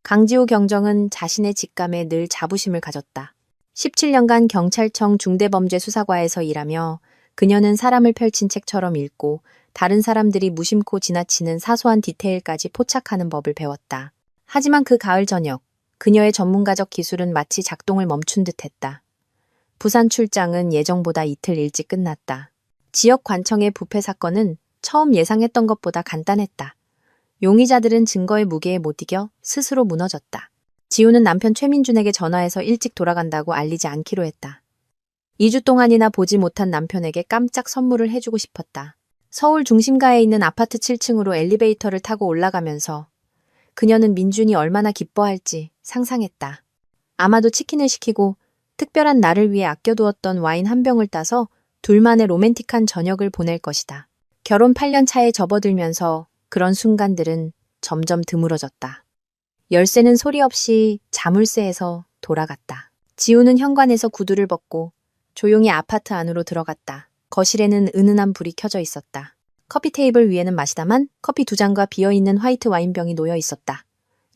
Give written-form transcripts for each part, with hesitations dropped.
강지우 경정은 자신의 직감에 늘 자부심을 가졌다. 17년간 경찰청 중대범죄수사과에서 일하며 그녀는 사람을 펼친 책처럼 읽고 다른 사람들이 무심코 지나치는 사소한 디테일까지 포착하는 법을 배웠다. 하지만 그 가을 저녁, 그녀의 전문가적 기술은 마치 작동을 멈춘 듯했다. 부산 출장은 예정보다 이틀 일찍 끝났다. 지역 관청의 부패 사건은 처음 예상했던 것보다 간단했다. 용의자들은 증거의 무게에 못 이겨 스스로 무너졌다. 지우는 남편 최민준에게 전화해서 일찍 돌아간다고 알리지 않기로 했다. 2주 동안이나 보지 못한 남편에게 깜짝 선물을 해주고 싶었다. 서울 중심가에 있는 아파트 7층으로 엘리베이터를 타고 올라가면서 그녀는 민준이 얼마나 기뻐할지 상상했다. 아마도 치킨을 시키고 특별한 날을 위해 아껴두었던 와인 한 병을 따서 둘만의 로맨틱한 저녁을 보낼 것이다. 결혼 8년 차에 접어들면서 그런 순간들은 점점 드물어졌다. 열쇠는 소리 없이 자물쇠에서 돌아갔다. 지우는 현관에서 구두를 벗고 조용히 아파트 안으로 들어갔다. 거실에는 은은한 불이 켜져 있었다. 커피 테이블 위에는 마시다만 커피 2잔과 비어있는 화이트 와인병이 놓여 있었다.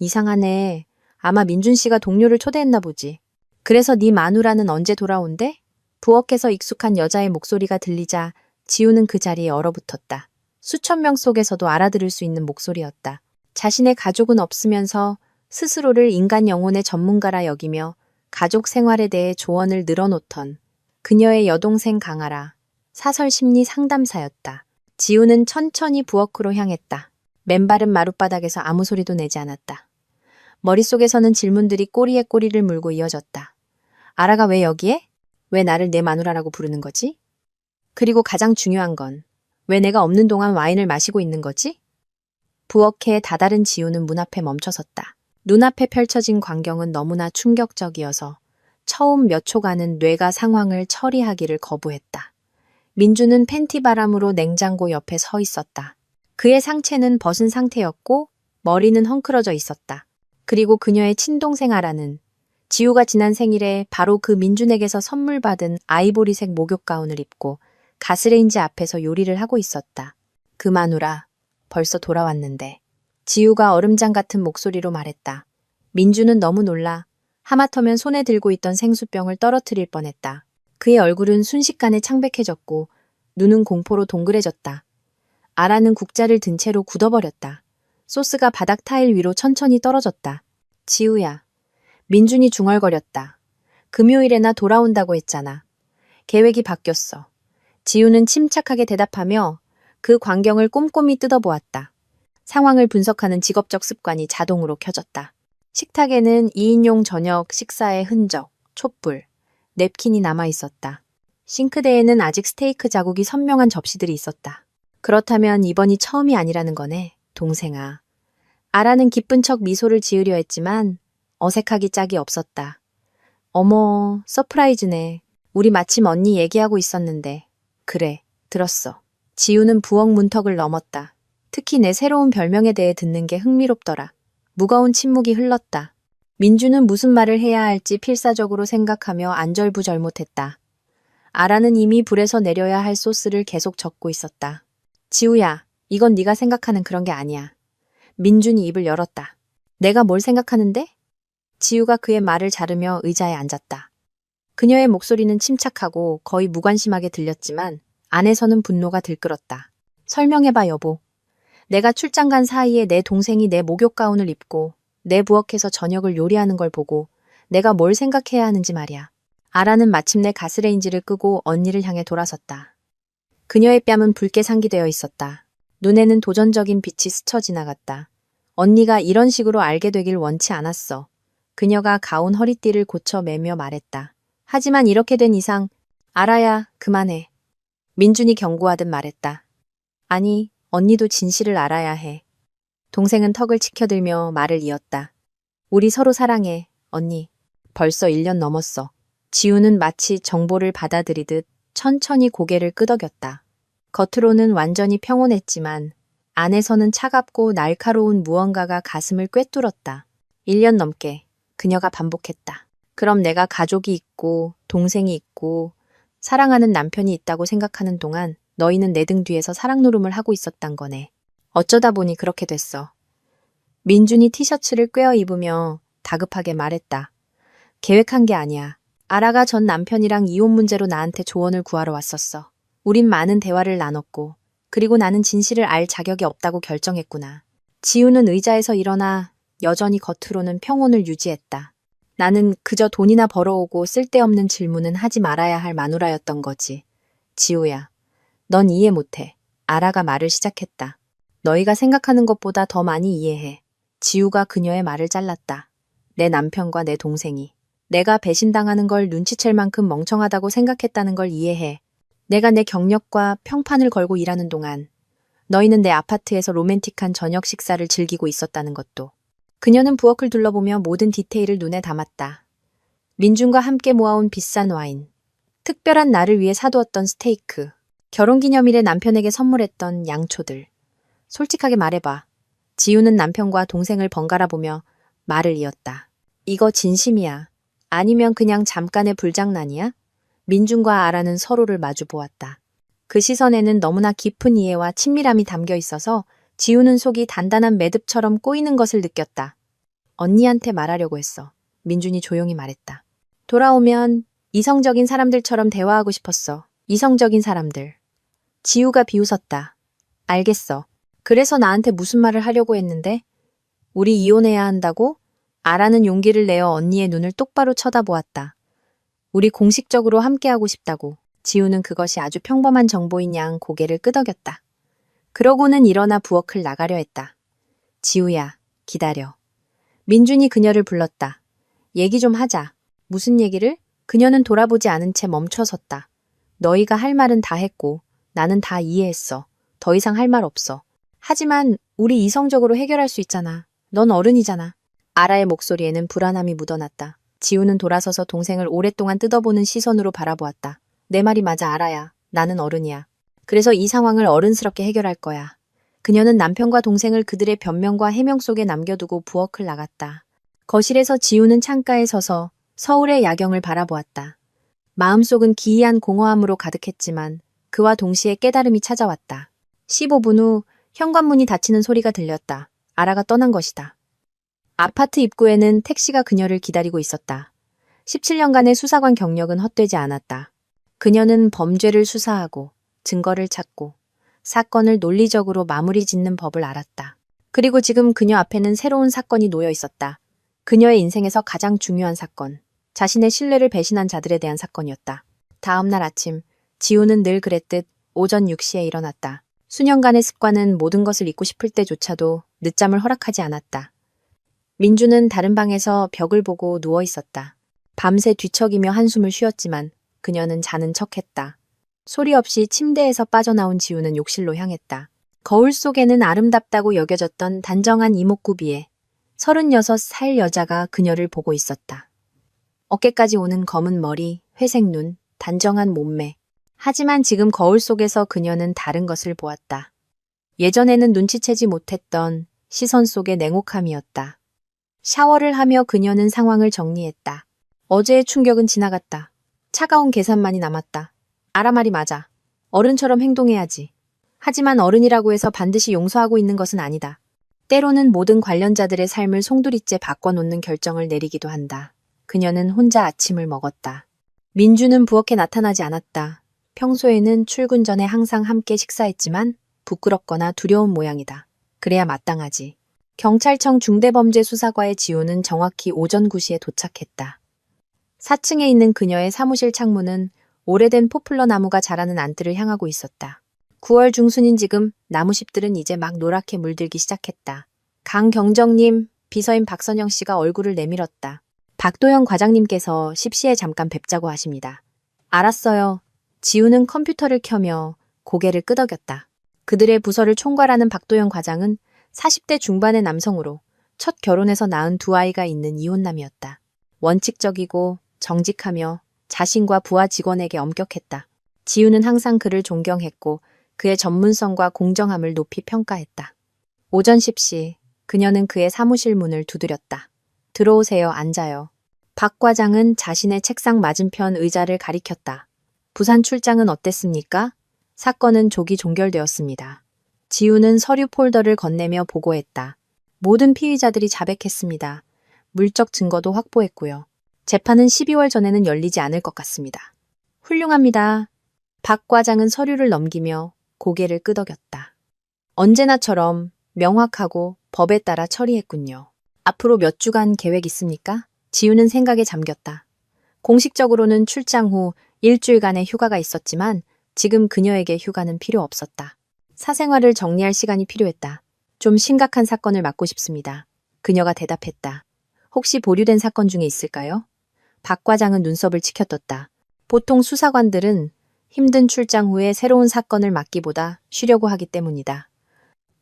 이상하네. 아마 민준 씨가 동료를 초대했나 보지. 그래서 네 마누라는 언제 돌아온대? 부엌에서 익숙한 여자의 목소리가 들리자 지우는 그 자리에 얼어붙었다. 수천 명 속에서도 알아들을 수 있는 목소리였다. 자신의 가족은 없으면서 스스로를 인간 영혼의 전문가라 여기며 가족 생활에 대해 조언을 늘어놓던 그녀의 여동생 강아라, 사설 심리 상담사였다. 지우는 천천히 부엌으로 향했다. 맨발은 마룻바닥에서 아무 소리도 내지 않았다. 머릿속에서는 질문들이 꼬리에 꼬리를 물고 이어졌다. 아라가 왜 여기에? 왜 나를 내 마누라라고 부르는 거지? 그리고 가장 중요한 건 왜 내가 없는 동안 와인을 마시고 있는 거지? 부엌에 다다른 지우는 문 앞에 멈춰섰다. 눈앞에 펼쳐진 광경은 너무나 충격적이어서 처음 몇 초간은 뇌가 상황을 처리하기를 거부했다. 민주는 팬티 바람으로 냉장고 옆에 서 있었다. 그의 상체는 벗은 상태였고 머리는 헝클어져 있었다. 그리고 그녀의 친동생 아라는 지우가 지난 생일에 바로 그 민준에게서 선물 받은 아이보리색 목욕 가운을 입고 가스레인지 앞에서 요리를 하고 있었다. 그 마누라, 벌써 돌아왔는데. 지우가 얼음장 같은 목소리로 말했다. 민주는 너무 놀라 하마터면 손에 들고 있던 생수병을 떨어뜨릴 뻔했다. 그의 얼굴은 순식간에 창백해졌고 눈은 공포로 동그래졌다. 아라는 국자를 든 채로 굳어버렸다. 소스가 바닥 타일 위로 천천히 떨어졌다. 지우야. 민준이 중얼거렸다. 금요일에나 돌아온다고 했잖아. 계획이 바뀌었어. 지우는 침착하게 대답하며 그 광경을 꼼꼼히 뜯어보았다. 상황을 분석하는 직업적 습관이 자동으로 켜졌다. 식탁에는 2인용 저녁 식사의 흔적, 촛불, 냅킨이 남아있었다. 싱크대에는 아직 스테이크 자국이 선명한 접시들이 있었다. 그렇다면 이번이 처음이 아니라는 거네, 동생아. 아라는 기쁜 척 미소를 지으려 했지만 어색하기 짝이 없었다. 어머, 서프라이즈네. 우리 마침 언니 얘기하고 있었는데. 그래, 들었어. 지우는 부엌 문턱을 넘었다. 특히 내 새로운 별명에 대해 듣는 게 흥미롭더라. 무거운 침묵이 흘렀다. 민주는 무슨 말을 해야 할지 필사적으로 생각하며 안절부절 못했다. 아라는 이미 불에서 내려야 할 소스를 계속 적고 있었다. 지우야, 이건 네가 생각하는 그런 게 아니야. 민준이 입을 열었다. 내가 뭘 생각하는데? 지우가 그의 말을 자르며 의자에 앉았다. 그녀의 목소리는 침착하고 거의 무관심하게 들렸지만 안에서는 분노가 들끓었다. 설명해봐, 여보. 내가 출장 간 사이에 내 동생이 내 목욕 가운을 입고 내 부엌에서 저녁을 요리하는 걸 보고 내가 뭘 생각해야 하는지 말이야. 아라는 마침내 가스레인지를 끄고 언니를 향해 돌아섰다. 그녀의 뺨은 붉게 상기되어 있었다. 눈에는 도전적인 빛이 스쳐 지나갔다. 언니가 이런 식으로 알게 되길 원치 않았어. 그녀가 가운 허리띠를 고쳐 매며 말했다. 하지만 이렇게 된 이상 아라야, 그만해. 민준이 경고하듯 말했다. 아니, 언니도 진실을 알아야 해. 동생은 턱을 치켜들며 말을 이었다. 우리 서로 사랑해, 언니. 벌써 1년 넘었어. 지우는 마치 정보를 받아들이듯 천천히 고개를 끄덕였다. 겉으로는 완전히 평온했지만 안에서는 차갑고 날카로운 무언가가 가슴을 꿰뚫었다. 1년 넘게 그녀가 반복했다. 그럼 내가 가족이 있고 동생이 있고 사랑하는 남편이 있다고 생각하는 동안 너희는 내 등 뒤에서 사랑 노름을 하고 있었단 거네. 어쩌다 보니 그렇게 됐어. 민준이 티셔츠를 꿰어 입으며 다급하게 말했다. 계획한 게 아니야. 아라가 전 남편이랑 이혼 문제로 나한테 조언을 구하러 왔었어. 우린 많은 대화를 나눴고, 그리고 나는 진실을 알 자격이 없다고 결정했구나. 지우는 의자에서 일어나 여전히 겉으로는 평온을 유지했다. 나는 그저 돈이나 벌어오고 쓸데없는 질문은 하지 말아야 할 마누라였던 거지. 지우야, 넌 이해 못해. 아라가 말을 시작했다. 너희가 생각하는 것보다 더 많이 이해해. 지우가 그녀의 말을 잘랐다. 내 남편과 내 동생이 내가 배신당하는 걸 눈치챌 만큼 멍청하다고 생각했다는 걸 이해해. 내가 내 경력과 평판을 걸고 일하는 동안 너희는 내 아파트에서 로맨틱한 저녁 식사를 즐기고 있었다는 것도. 그녀는 부엌을 둘러보며 모든 디테일을 눈에 담았다. 민준과 함께 모아온 비싼 와인, 특별한 날을 위해 사두었던 스테이크, 결혼기념일에 남편에게 선물했던 양초들. 솔직하게 말해봐. 지우는 남편과 동생을 번갈아 보며 말을 이었다. 이거 진심이야. 아니면 그냥 잠깐의 불장난이야? 민준과 아라는 서로를 마주 보았다. 그 시선에는 너무나 깊은 이해와 친밀함이 담겨 있어서 지우는 속이 단단한 매듭처럼 꼬이는 것을 느꼈다. 언니한테 말하려고 했어. 민준이 조용히 말했다. 돌아오면 이성적인 사람들처럼 대화하고 싶었어. 이성적인 사람들. 지우가 비웃었다. 알겠어. 그래서 나한테 무슨 말을 하려고 했는데? 우리 이혼해야 한다고? 아라는 용기를 내어 언니의 눈을 똑바로 쳐다보았다. 우리 공식적으로 함께하고 싶다고. 지우는 그것이 아주 평범한 정보인 양 고개를 끄덕였다. 그러고는 일어나 부엌을 나가려 했다. 지우야, 기다려. 민준이 그녀를 불렀다. 얘기 좀 하자. 무슨 얘기를? 그녀는 돌아보지 않은 채 멈춰섰다. 너희가 할 말은 다 했고 나는 다 이해했어. 더 이상 할 말 없어. 하지만 우리 이성적으로 해결할 수 있잖아. 넌 어른이잖아. 아라의 목소리에는 불안함이 묻어났다. 지우는 돌아서서 동생을 오랫동안 뜯어보는 시선으로 바라보았다. 내 말이 맞아, 아라야. 나는 어른이야. 그래서 이 상황을 어른스럽게 해결할 거야. 그녀는 남편과 동생을 그들의 변명과 해명 속에 남겨두고 부엌을 나갔다. 거실에서 지우는 창가에 서서 서울의 야경을 바라보았다. 마음속은 기이한 공허함으로 가득했지만 그와 동시에 깨달음이 찾아왔다. 15분 후 현관문이 닫히는 소리가 들렸다. 아라가 떠난 것이다. 아파트 입구에는 택시가 그녀를 기다리고 있었다. 17년간의 수사관 경력은 헛되지 않았다. 그녀는 범죄를 수사하고 증거를 찾고 사건을 논리적으로 마무리 짓는 법을 알았다. 그리고 지금 그녀 앞에는 새로운 사건이 놓여 있었다. 그녀의 인생에서 가장 중요한 사건, 자신의 신뢰를 배신한 자들에 대한 사건이었다. 다음 날 아침, 지우는 늘 그랬듯 오전 6시에 일어났다. 수년간의 습관은 모든 것을 잊고 싶을 때조차도 늦잠을 허락하지 않았다. 민주는 다른 방에서 벽을 보고 누워 있었다. 밤새 뒤척이며 한숨을 쉬었지만 그녀는 자는 척했다. 소리 없이 침대에서 빠져나온 지우는 욕실로 향했다. 거울 속에는 아름답다고 여겨졌던 단정한 이목구비에 36살 여자가 그녀를 보고 있었다. 어깨까지 오는 검은 머리, 회색 눈, 단정한 몸매. 하지만 지금 거울 속에서 그녀는 다른 것을 보았다. 예전에는 눈치채지 못했던 시선 속의 냉혹함이었다. 샤워를 하며 그녀는 상황을 정리했다. 어제의 충격은 지나갔다. 차가운 계산만이 남았다. 아라 말이 맞아. 어른처럼 행동해야지. 하지만 어른이라고 해서 반드시 용서하고 있는 것은 아니다. 때로는 모든 관련자들의 삶을 송두리째 바꿔놓는 결정을 내리기도 한다. 그녀는 혼자 아침을 먹었다. 민주는 부엌에 나타나지 않았다. 평소에는 출근 전에 항상 함께 식사했지만 부끄럽거나 두려운 모양이다. 그래야 마땅하지. 경찰청 중대범죄수사과의 지우는 정확히 오전 9시에 도착했다. 4층에 있는 그녀의 사무실 창문은 오래된 포플러 나무가 자라는 안뜰을 향하고 있었다. 9월 중순인 지금 나무잎들은 이제 막 노랗게 물들기 시작했다. 강경정님, 비서인 박선영 씨가 얼굴을 내밀었다. 박도영 과장님께서 10시에 잠깐 뵙자고 하십니다. 알았어요. 지우는 컴퓨터를 켜며 고개를 끄덕였다. 그들의 부서를 총괄하는 박도영 과장은 40대 중반의 남성으로 첫 결혼해서 낳은 두 아이가 있는 이혼남이었다. 원칙적이고 정직하며 자신과 부하 직원에게 엄격했다. 지우는 항상 그를 존경했고 그의 전문성과 공정함을 높이 평가했다. 오전 10시 그녀는 그의 사무실 문을 두드렸다. 들어오세요. 앉아요. 박 과장은 자신의 책상 맞은편 의자를 가리켰다. 부산 출장은 어땠습니까? 사건은 조기 종결되었습니다. 지우는 서류 폴더를 건네며 보고했다. 모든 피의자들이 자백했습니다. 물적 증거도 확보했고요. 재판은 12월 전에는 열리지 않을 것 같습니다. 훌륭합니다. 박 과장은 서류를 넘기며 고개를 끄덕였다. 언제나처럼 명확하고 법에 따라 처리했군요. 앞으로 몇 주간 계획 있습니까? 지우는 생각에 잠겼다. 공식적으로는 출장 후 일주일간의 휴가가 있었지만 지금 그녀에게 휴가는 필요 없었다. 사생활을 정리할 시간이 필요했다. 좀 심각한 사건을 맡고 싶습니다. 그녀가 대답했다. 혹시 보류된 사건 중에 있을까요? 박 과장은 눈썹을 치켜떴다. 보통 수사관들은 힘든 출장 후에 새로운 사건을 맡기보다 쉬려고 하기 때문이다.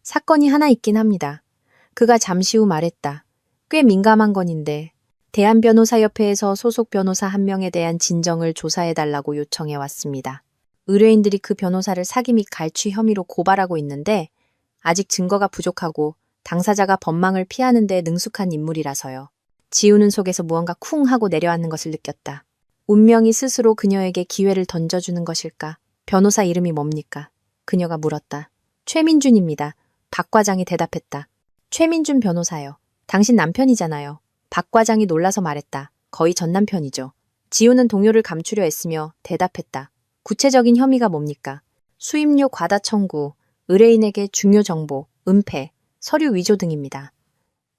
사건이 하나 있긴 합니다. 그가 잠시 후 말했다. 꽤 민감한 건인데 대한변호사협회에서 소속 변호사 한 명에 대한 진정을 조사해달라고 요청해 왔습니다. 의뢰인들이 그 변호사를 사기 및 갈취 혐의로 고발하고 있는데 아직 증거가 부족하고 당사자가 법망을 피하는 데 능숙한 인물이라서요. 지우는 속에서 무언가 쿵 하고 내려앉는 것을 느꼈다. 운명이 스스로 그녀에게 기회를 던져주는 것일까? 변호사 이름이 뭡니까? 그녀가 물었다. 최민준입니다. 박 과장이 대답했다. 최민준 변호사요. 당신 남편이잖아요. 박 과장이 놀라서 말했다. 거의 전 남편이죠. 지우는 동요를 감추려 애쓰며 대답했다. 구체적인 혐의가 뭡니까? 수임료 과다 청구, 의뢰인에게 중요 정보, 은폐, 서류 위조 등입니다.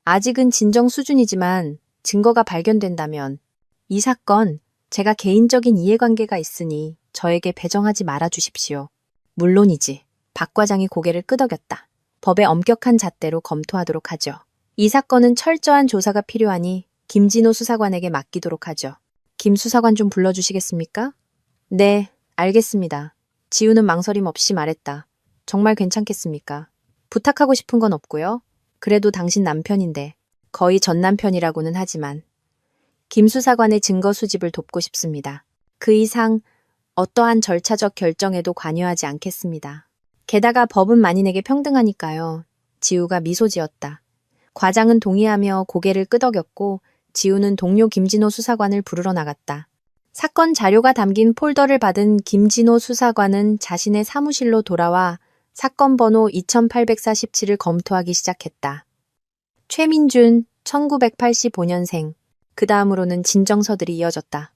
아직은 진정 수준이지만 증거가 발견된다면 이 사건 제가 개인적인 이해관계가 있으니 저에게 배정하지 말아 주십시오. 물론이지. 박 과장이 고개를 끄덕였다. 법의 엄격한 잣대로 검토하도록 하죠. 이 사건은 철저한 조사가 필요하니 김진호 수사관에게 맡기도록 하죠. 김 수사관 좀 불러주시겠습니까? 네, 알겠습니다. 지우는 망설임 없이 말했다. 정말 괜찮겠습니까? 부탁하고 싶은 건 없고요. 그래도 당신 남편인데 거의 전 남편이라고는 하지만 김 수사관의 증거 수집을 돕고 싶습니다. 그 이상 어떠한 절차적 결정에도 관여하지 않겠습니다. 게다가 법은 만인에게 평등하니까요. 지우가 미소 지었다. 과장은 동의하며 고개를 끄덕였고 지우는 동료 김진호 수사관을 부르러 나갔다. 사건 자료가 담긴 폴더를 받은 김진호 수사관은 자신의 사무실로 돌아와 사건 번호 2847을 검토하기 시작했다. 최민준, 1985년생. 그 다음으로는 진정서들이 이어졌다.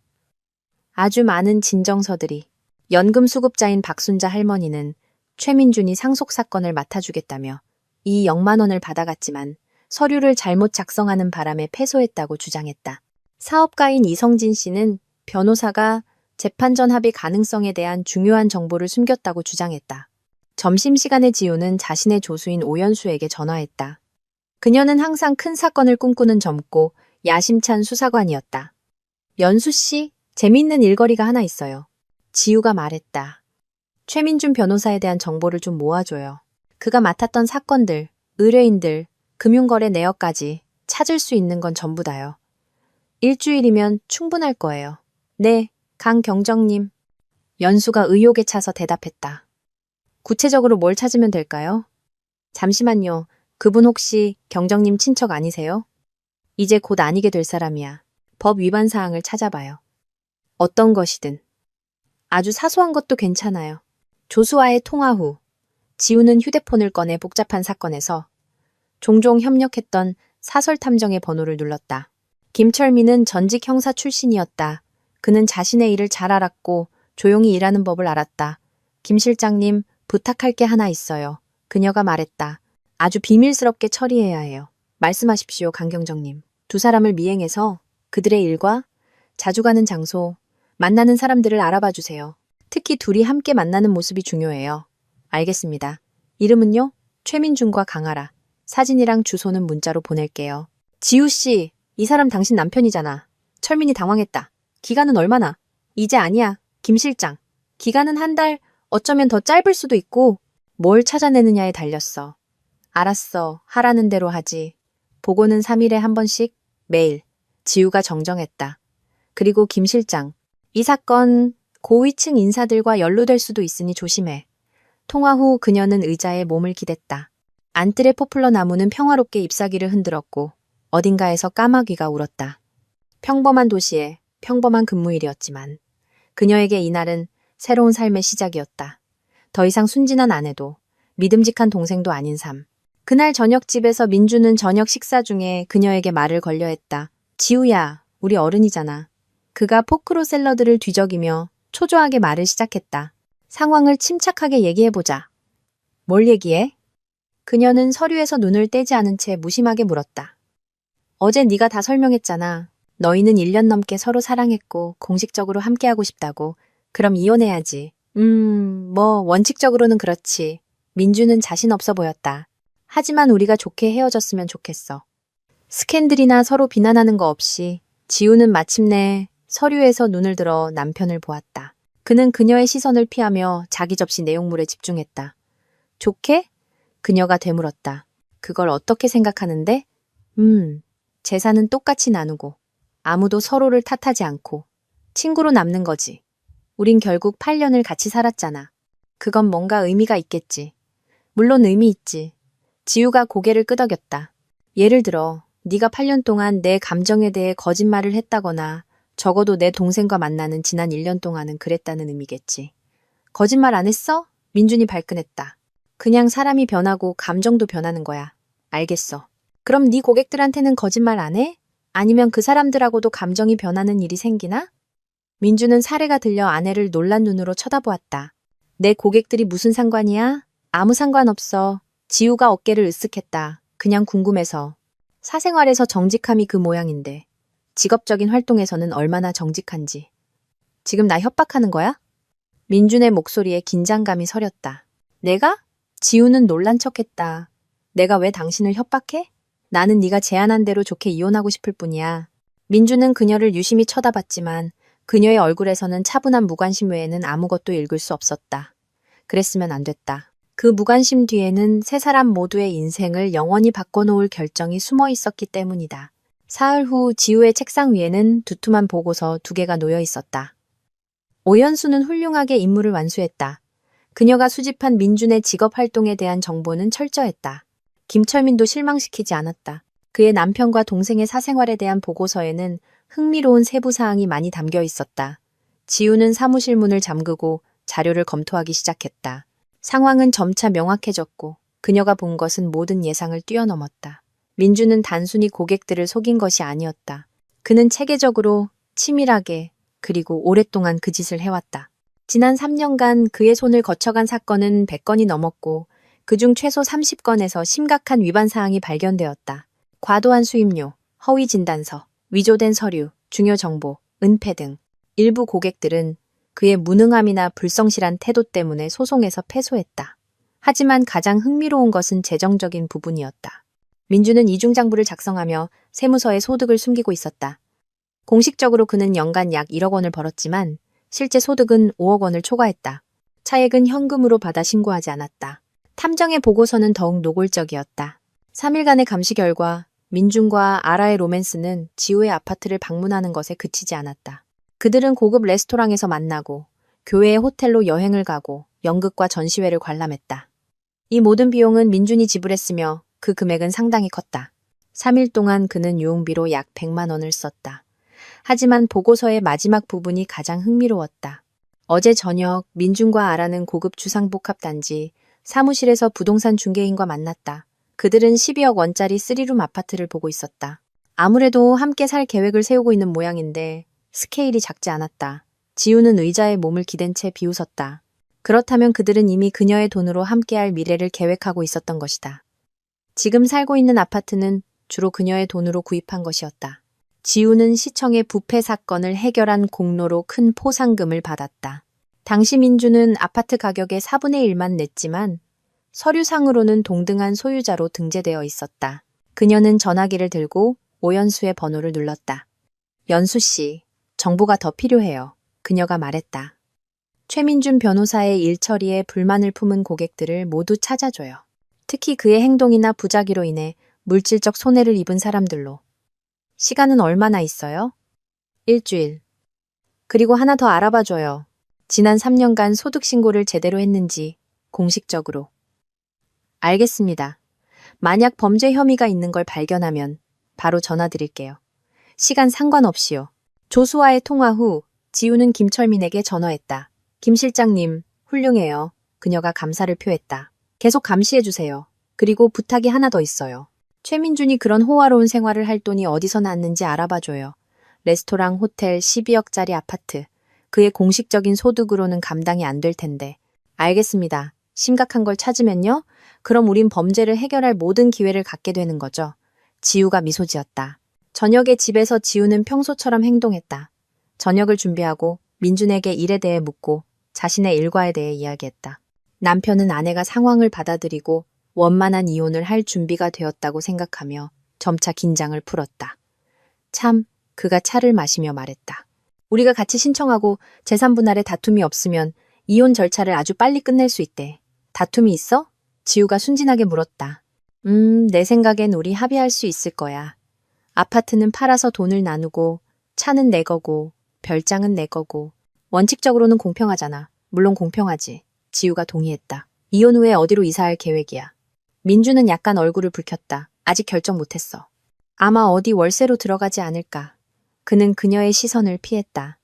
아주 많은 진정서들이. 연금수급자인 박순자 할머니는 최민준이 상속사건을 맡아주겠다며 이 0만 원을 받아갔지만 서류를 잘못 작성하는 바람에 패소했다고 주장했다. 사업가인 이성진 씨는 변호사가 재판 전 합의 가능성에 대한 중요한 정보를 숨겼다고 주장했다. 점심시간에 지우는 자신의 조수인 오연수에게 전화했다. 그녀는 항상 큰 사건을 꿈꾸는 젊고 야심찬 수사관이었다. 연수 씨, 재미있는 일거리가 하나 있어요. 지우가 말했다. 최민준 변호사에 대한 정보를 좀 모아줘요. 그가 맡았던 사건들, 의뢰인들, 금융거래 내역까지 찾을 수 있는 건 전부 다요. 일주일이면 충분할 거예요. 네, 강 경정님. 연수가 의욕에 차서 대답했다. 구체적으로 뭘 찾으면 될까요? 잠시만요. 그분 혹시 경정님 친척 아니세요? 이제 곧 아니게 될 사람이야. 법 위반 사항을 찾아봐요. 어떤 것이든. 아주 사소한 것도 괜찮아요. 조수와의 통화 후 지우는 휴대폰을 꺼내 복잡한 사건에서 종종 협력했던 사설탐정의 번호를 눌렀다. 김철민은 전직 형사 출신이었다. 그는 자신의 일을 잘 알았고 조용히 일하는 법을 알았다. 김 실장님, 부탁할 게 하나 있어요. 그녀가 말했다. 아주 비밀스럽게 처리해야 해요. 말씀하십시오, 강경정님. 두 사람을 미행해서 그들의 일과 자주 가는 장소, 만나는 사람들을 알아봐 주세요. 특히 둘이 함께 만나는 모습이 중요해요. 알겠습니다. 이름은요? 최민준과 강하라. 사진이랑 주소는 문자로 보낼게요. 지우 씨, 이 사람 당신 남편이잖아. 철민이 당황했다. 기간은 얼마나? 이제 아니야, 김 실장. 기간은 한 달, 어쩌면 더 짧을 수도 있고 뭘 찾아내느냐에 달렸어. 알았어, 하라는 대로 하지. 보고는 3일에 한 번씩, 매일. 지우가 정정했다. 그리고 김 실장, 이 사건 고위층 인사들과 연루될 수도 있으니 조심해. 통화 후 그녀는 의자에 몸을 기댔다. 안뜰의 포플러 나무는 평화롭게 잎사귀를 흔들었고 어딘가에서 까마귀가 울었다. 평범한 도시에 평범한 근무일이었지만 그녀에게 이날은 새로운 삶의 시작이었다. 더 이상 순진한 아내도 믿음직한 동생도 아닌 삶. 그날 저녁집에서 민주는 저녁 식사 중에 그녀에게 말을 걸려 했다. 지우야, 우리 어른이잖아. 그가 포크로 샐러드를 뒤적이며 초조하게 말을 시작했다. 상황을 침착하게 얘기해보자. 뭘 얘기해? 그녀는 서류에서 눈을 떼지 않은 채 무심하게 물었다. 어제 네가 다 설명했잖아. 너희는 1년 넘게 서로 사랑했고 공식적으로 함께하고 싶다고. 그럼 이혼해야지. 원칙적으로는 그렇지. 민주는 자신 없어 보였다. 하지만 우리가 좋게 헤어졌으면 좋겠어. 스캔들이나 서로 비난하는 거 없이 지우는 마침내 서류에서 눈을 들어 남편을 보았다. 그는 그녀의 시선을 피하며 자기 접시 내용물에 집중했다. 좋게? 그녀가 되물었다. 그걸 어떻게 생각하는데? 재산은 똑같이 나누고 아무도 서로를 탓하지 않고 친구로 남는 거지. 우린 결국 8년을 같이 살았잖아. 그건 뭔가 의미가 있겠지. 물론 의미 있지. 지우가 고개를 끄덕였다. 예를 들어 네가 8년 동안 내 감정에 대해 거짓말을 했다거나 적어도 내 동생과 만나는 지난 1년 동안은 그랬다는 의미겠지. 거짓말 안 했어? 민준이 발끈했다. 그냥 사람이 변하고 감정도 변하는 거야. 알겠어. 그럼 네 고객들한테는 거짓말 안 해? 아니면 그 사람들하고도 감정이 변하는 일이 생기나? 민주는 사례가 들려 아내를 놀란 눈으로 쳐다보았다. 내 고객들이 무슨 상관이야? 아무 상관없어. 지우가 어깨를 으쓱했다. 그냥 궁금해서. 사생활에서 정직함이 그 모양인데 직업적인 활동에서는 얼마나 정직한지. 지금 나 협박하는 거야? 민준의 목소리에 긴장감이 서렸다. 내가? 지우는 놀란 척했다. 내가 왜 당신을 협박해? 나는 네가 제안한 대로 좋게 이혼하고 싶을 뿐이야. 민주는 그녀를 유심히 쳐다봤지만 그녀의 얼굴에서는 차분한 무관심 외에는 아무것도 읽을 수 없었다. 그랬으면 안 됐다. 그 무관심 뒤에는 세 사람 모두의 인생을 영원히 바꿔놓을 결정이 숨어 있었기 때문이다. 사흘 후 지우의 책상 위에는 두툼한 보고서 2개가 놓여 있었다. 오연수는 훌륭하게 임무를 완수했다. 그녀가 수집한 민준의 직업 활동에 대한 정보는 철저했다. 김철민도 실망시키지 않았다. 그의 남편과 동생의 사생활에 대한 보고서에는 흥미로운 세부 사항이 많이 담겨 있었다. 지우는 사무실 문을 잠그고 자료를 검토하기 시작했다. 상황은 점차 명확해졌고 그녀가 본 것은 모든 예상을 뛰어넘었다. 민주는 단순히 고객들을 속인 것이 아니었다. 그는 체계적으로, 치밀하게, 그리고 오랫동안 그 짓을 해왔다. 지난 3년간 그의 손을 거쳐간 사건은 100건이 넘었고 그중 최소 30건에서 심각한 위반 사항이 발견되었다. 과도한 수임료, 허위 진단서, 위조된 서류, 중요 정보, 은폐 등 일부 고객들은 그의 무능함이나 불성실한 태도 때문에 소송에서 패소했다. 하지만 가장 흥미로운 것은 재정적인 부분이었다. 민주는 이중장부를 작성하며 세무서에 소득을 숨기고 있었다. 공식적으로 그는 연간 약 1억 원을 벌었지만 실제 소득은 5억 원을 초과했다. 차액은 현금으로 받아 신고하지 않았다. 탐정의 보고서는 더욱 노골적이었다. 3일간의 감시 결과 민준과 아라의 로맨스는 지우의 아파트를 방문하는 것에 그치지 않았다. 그들은 고급 레스토랑에서 만나고 교외의 호텔로 여행을 가고 연극과 전시회를 관람했다. 이 모든 비용은 민준이 지불했으며 그 금액은 상당히 컸다. 3일 동안 그는 유흥비로 약 100만 원을 썼다. 하지만 보고서의 마지막 부분이 가장 흥미로웠다. 어제 저녁 민준과 아라는 고급 주상복합 단지 사무실에서 부동산 중개인과 만났다. 그들은 12억 원짜리 3룸 아파트를 보고 있었다. 아무래도 함께 살 계획을 세우고 있는 모양인데 스케일이 작지 않았다. 지우는 의자에 몸을 기댄 채 비웃었다. 그렇다면 그들은 이미 그녀의 돈으로 함께할 미래를 계획하고 있었던 것이다. 지금 살고 있는 아파트는 주로 그녀의 돈으로 구입한 것이었다. 지우는 시청의 부패 사건을 해결한 공로로 큰 포상금을 받았다. 당시 민주는 아파트 가격의 4분의 1만 냈지만 서류상으로는 동등한 소유자로 등재되어 있었다. 그녀는 전화기를 들고 오연수의 번호를 눌렀다. 연수 씨, 정보가 더 필요해요. 그녀가 말했다. 최민준 변호사의 일 처리에 불만을 품은 고객들을 모두 찾아줘요. 특히 그의 행동이나 부작위로 인해 물질적 손해를 입은 사람들로. 시간은 얼마나 있어요? 일주일. 그리고 하나 더 알아봐줘요. 지난 3년간 소득 신고를 제대로 했는지 공식적으로. 알겠습니다. 만약 범죄 혐의가 있는 걸 발견하면 바로 전화드릴게요. 시간 상관없이요. 조수와의 통화 후 지우는 김철민에게 전화했다. 김 실장님, 훌륭해요. 그녀가 감사를 표했다. 계속 감시해주세요. 그리고 부탁이 하나 더 있어요. 최민준이 그런 호화로운 생활을 할 돈이 어디서 났는지 알아봐줘요. 레스토랑, 호텔, 12억짜리 아파트. 그의 공식적인 소득으로는 감당이 안 될 텐데. 알겠습니다. 심각한 걸 찾으면요? 그럼 우린 범죄를 해결할 모든 기회를 갖게 되는 거죠. 지우가 미소 지었다. 저녁에 집에서 지우는 평소처럼 행동했다. 저녁을 준비하고 민준에게 일에 대해 묻고 자신의 일과에 대해 이야기했다. 남편은 아내가 상황을 받아들이고 원만한 이혼을 할 준비가 되었다고 생각하며 점차 긴장을 풀었다. 참, 그가 차를 마시며 말했다. 우리가 같이 신청하고 재산 분할에 다툼이 없으면 이혼 절차를 아주 빨리 끝낼 수 있대. 다툼이 있어? 지우가 순진하게 물었다. 내 생각엔 우리 합의할 수 있을 거야. 아파트는 팔아서 돈을 나누고 차는 내 거고 별장은 내 거고 원칙적으로는 공평하잖아. 물론 공평하지. 지우가 동의했다. 이혼 후에 어디로 이사할 계획이야. 민주는 약간 얼굴을 붉혔다. 아직 결정 못했어. 아마 어디 월세로 들어가지 않을까. 그는 그녀의 시선을 피했다.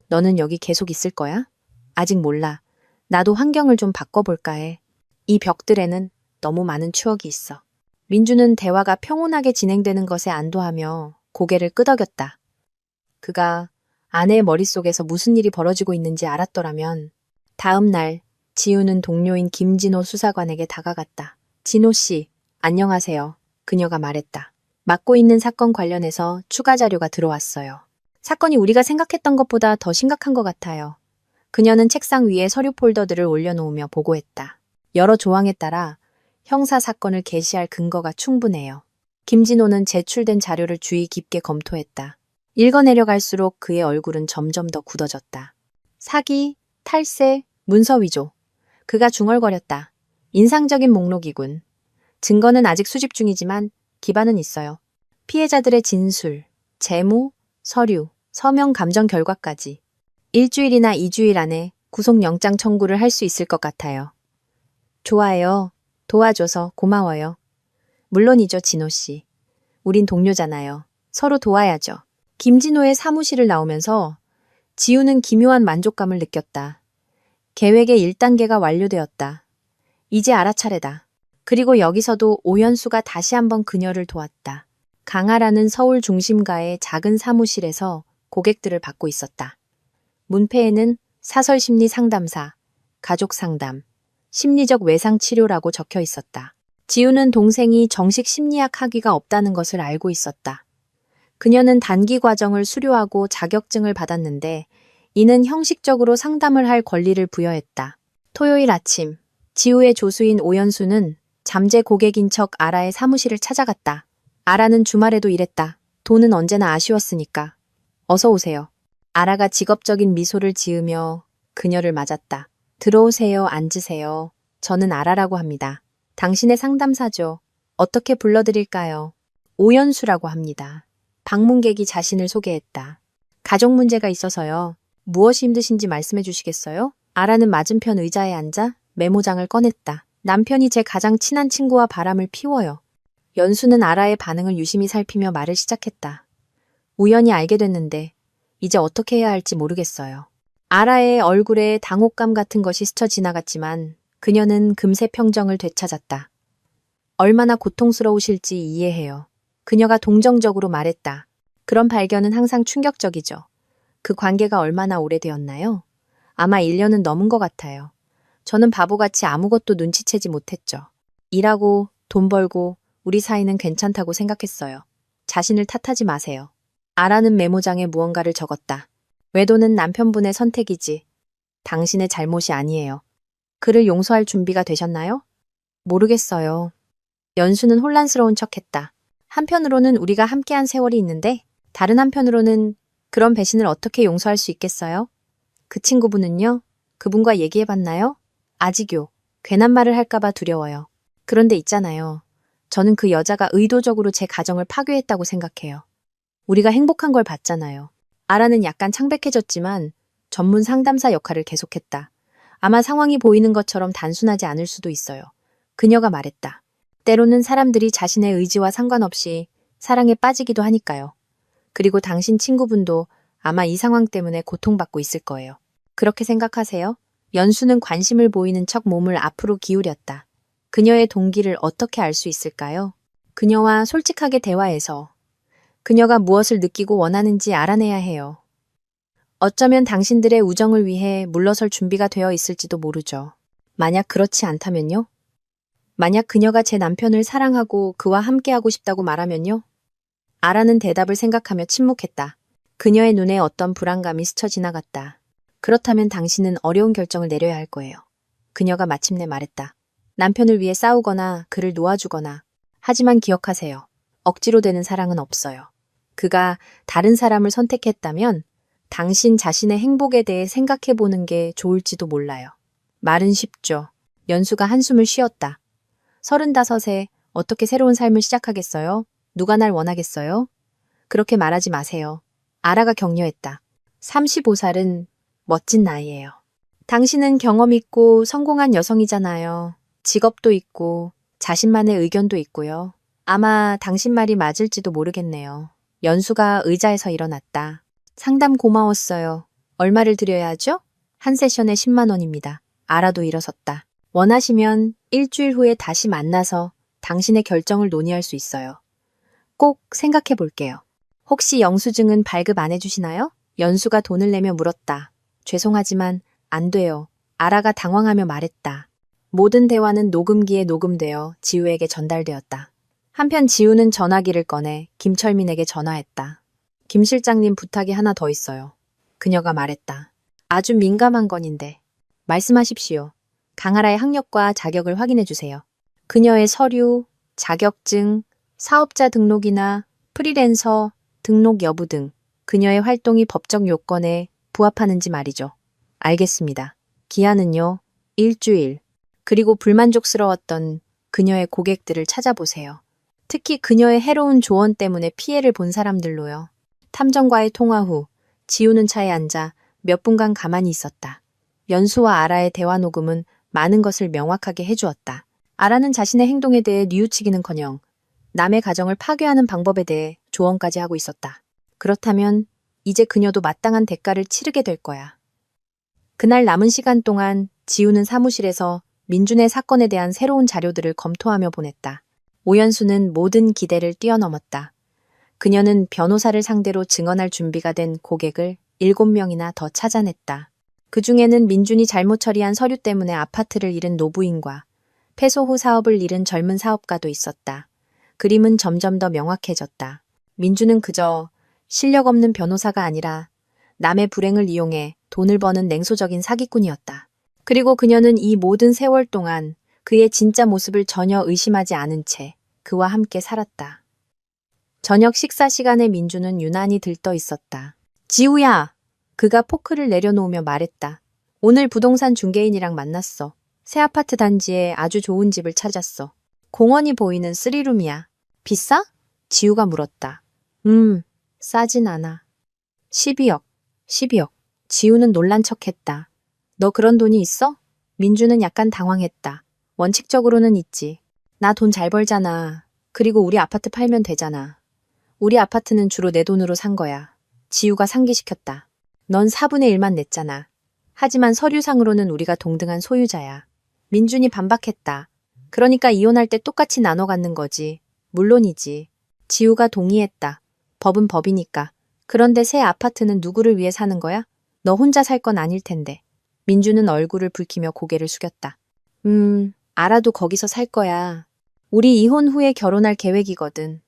너는 여기 계속 있을 거야? 아직 몰라. 나도 환경을 좀 바꿔볼까 해. 이 벽들에는 너무 많은 추억이 있어. 민주는 대화가 평온하게 진행되는 것에 안도하며 고개를 끄덕였다. 그가 아내의 머릿속에서 무슨 일이 벌어지고 있는지 알았더라면. 다음 날 지우는 동료인 김진호 수사관에게 다가갔다. 진호 씨, 안녕하세요. 그녀가 말했다. 맡고 있는 사건 관련해서 추가 자료가 들어왔어요. 사건이 우리가 생각했던 것보다 더 심각한 것 같아요. 그녀는 책상 위에 서류 폴더들을 올려놓으며 보고했다. 여러 조항에 따라 형사 사건을 개시할 근거가 충분해요. 김진호는 제출된 자료를 주의 깊게 검토했다. 읽어내려갈수록 그의 얼굴은 점점 더 굳어졌다. 사기, 탈세, 문서 위조. 그가 중얼거렸다. 인상적인 목록이군. 증거는 아직 수집 중이지만 기반은 있어요. 피해자들의 진술, 재무, 서류, 서명 감정 결과까지. 일주일이나 2주일 안에 구속영장 청구를 할 수 있을 것 같아요. 좋아요. 도와줘서 고마워요. 물론이죠, 진호 씨. 우린 동료잖아요. 서로 도와야죠. 김진호의 사무실을 나오면서 지우는 기묘한 만족감을 느꼈다. 계획의 1단계가 완료되었다. 이제 알아차례다. 그리고 여기서도 오연수가 다시 한번 그녀를 도왔다. 강아라는 서울 중심가의 작은 사무실에서 고객들을 받고 있었다. 문패에는 사설심리 상담사, 가족 상담, 심리적 외상 치료라고 적혀 있었다. 지우는 동생이 정식 심리학 학위가 없다는 것을 알고 있었다. 그녀는 단기 과정을 수료하고 자격증을 받았는데 이는 형식적으로 상담을 할 권리를 부여했다. 토요일 아침, 지우의 조수인 오연수는 잠재 고객인 척 아라의 사무실을 찾아갔다. 아라는 주말에도 일했다. 돈은 언제나 아쉬웠으니까. 어서 오세요. 아라가 직업적인 미소를 지으며 그녀를 맞았다. 들어오세요. 앉으세요. 저는 아라라고 합니다. 당신의 상담사죠. 어떻게 불러드릴까요? 오연수라고 합니다. 방문객이 자신을 소개했다. 가족 문제가 있어서요. 무엇이 힘드신지 말씀해 주시겠어요? 아라는 맞은편 의자에 앉아 메모장을 꺼냈다. 남편이 제 가장 친한 친구와 바람을 피워요. 연수는 아라의 반응을 유심히 살피며 말을 시작했다. 우연히 알게 됐는데 이제 어떻게 해야 할지 모르겠어요. 아라의 얼굴에 당혹감 같은 것이 스쳐 지나갔지만 그녀는 금세 평정을 되찾았다. 얼마나 고통스러우실지 이해해요. 그녀가 동정적으로 말했다. 그런 발견은 항상 충격적이죠. 그 관계가 얼마나 오래되었나요? 아마 1년은 넘은 것 같아요. 저는 바보같이 아무것도 눈치채지 못했죠. 일하고 돈 벌고 우리 사이는 괜찮다고 생각했어요. 자신을 탓하지 마세요. 아라는 메모장에 무언가를 적었다. 외도는 남편분의 선택이지. 당신의 잘못이 아니에요. 그를 용서할 준비가 되셨나요? 모르겠어요. 연수는 혼란스러운 척했다. 한편으로는 우리가 함께한 세월이 있는데 다른 한편으로는 그런 배신을 어떻게 용서할 수 있겠어요? 그 친구분은요? 그분과 얘기해봤나요? 아직요. 괜한 말을 할까봐 두려워요. 그런데 있잖아요. 저는 그 여자가 의도적으로 제 가정을 파괴했다고 생각해요. 우리가 행복한 걸 봤잖아요. 아라는 약간 창백해졌지만 전문 상담사 역할을 계속했다. 아마 상황이 보이는 것처럼 단순하지 않을 수도 있어요. 그녀가 말했다. 때로는 사람들이 자신의 의지와 상관없이 사랑에 빠지기도 하니까요. 그리고 당신 친구분도 아마 이 상황 때문에 고통받고 있을 거예요. 그렇게 생각하세요? 연수는 관심을 보이는 척 몸을 앞으로 기울였다. 그녀의 동기를 어떻게 알 수 있을까요? 그녀와 솔직하게 대화해서 그녀가 무엇을 느끼고 원하는지 알아내야 해요. 어쩌면 당신들의 우정을 위해 물러설 준비가 되어 있을지도 모르죠. 만약 그렇지 않다면요? 만약 그녀가 제 남편을 사랑하고 그와 함께하고 싶다고 말하면요? 아라는 대답을 생각하며 침묵했다. 그녀의 눈에 어떤 불안감이 스쳐 지나갔다. 그렇다면 당신은 어려운 결정을 내려야 할 거예요. 그녀가 마침내 말했다. 남편을 위해 싸우거나 그를 놓아주거나. 하지만 기억하세요. 억지로 되는 사랑은 없어요. 그가 다른 사람을 선택했다면 당신 자신의 행복에 대해 생각해 보는 게 좋을지도 몰라요. 말은 쉽죠. 연수가 한숨을 쉬었다. 35에 어떻게 새로운 삶을 시작하겠어요? 누가 날 원하겠어요? 그렇게 말하지 마세요. 아라가 격려했다. 35살은 멋진 나이예요. 당신은 경험 있고 성공한 여성이잖아요. 직업도 있고 자신만의 의견도 있고요. 아마 당신 말이 맞을지도 모르겠네요. 연수가 의자에서 일어났다. 상담 고마웠어요. 얼마를 드려야 하죠? 한 세션에 10만 원입니다. 아라도 일어섰다. 원하시면 일주일 후에 다시 만나서 당신의 결정을 논의할 수 있어요. 꼭 생각해 볼게요. 혹시 영수증은 발급 안 해주시나요? 연수가 돈을 내며 물었다. 죄송하지만 안 돼요. 아라가 당황하며 말했다. 모든 대화는 녹음기에 녹음되어 지우에게 전달되었다. 한편 지우는 전화기를 꺼내 김철민에게 전화했다. 김 실장님 부탁이 하나 더 있어요. 그녀가 말했다. 아주 민감한 건인데. 말씀하십시오. 강아라의 학력과 자격을 확인해 주세요. 그녀의 서류, 자격증, 사업자 등록이나 프리랜서 등록 여부 등 그녀의 활동이 법적 요건에 부합하는지 말이죠. 알겠습니다. 기한은요, 일주일. 그리고 불만족스러웠던 그녀의 고객들을 찾아보세요. 특히 그녀의 해로운 조언 때문에 피해를 본 사람들로요. 탐정과의 통화 후 지우는 차에 앉아 몇 분간 가만히 있었다. 연수와 아라의 대화 녹음은 많은 것을 명확하게 해주었다. 아라는 자신의 행동에 대해 뉘우치기는커녕 남의 가정을 파괴하는 방법에 대해 조언까지 하고 있었다. 그렇다면 이제 그녀도 마땅한 대가를 치르게 될 거야. 그날 남은 시간 동안 지우는 사무실에서 민준의 사건에 대한 새로운 자료들을 검토하며 보냈다. 오연수는 모든 기대를 뛰어넘었다. 그녀는 변호사를 상대로 증언할 준비가 된 고객을 7명이나 더 찾아냈다. 그 중에는 민준이 잘못 처리한 서류 때문에 아파트를 잃은 노부인과 폐소 후 사업을 잃은 젊은 사업가도 있었다. 그림은 점점 더 명확해졌다. 민준은 그저 실력 없는 변호사가 아니라 남의 불행을 이용해 돈을 버는 냉소적인 사기꾼이었다. 그리고 그녀는 이 모든 세월 동안 그의 진짜 모습을 전혀 의심하지 않은 채 그와 함께 살았다. 저녁 식사 시간에 민준은 유난히 들떠 있었다. 지우야! 그가 포크를 내려놓으며 말했다. 오늘 부동산 중개인이랑 만났어. 새 아파트 단지에 아주 좋은 집을 찾았어. 공원이 보이는 3룸이야. 비싸? 지우가 물었다. 싸진 않아. 12억. 12억. 지우는 놀란 척했다. 너 그런 돈이 있어? 민주는 약간 당황했다. 원칙적으로는 있지. 나 돈 잘 벌잖아. 그리고 우리 아파트 팔면 되잖아. 우리 아파트는 주로 내 돈으로 산 거야. 지우가 상기시켰다. 넌 4분의 1만 냈잖아. 하지만 서류상으로는 우리가 동등한 소유자야. 민준이 반박했다. 그러니까 이혼할 때 똑같이 나눠 갖는 거지. 물론이지. 지우가 동의했다. 법은 법이니까. 그런데 새 아파트는 누구를 위해 사는 거야? 너 혼자 살 건 아닐 텐데. 민주는 얼굴을 붉히며 고개를 숙였다. 알아도 거기서 살 거야. 우리 이혼 후에 결혼할 계획이거든.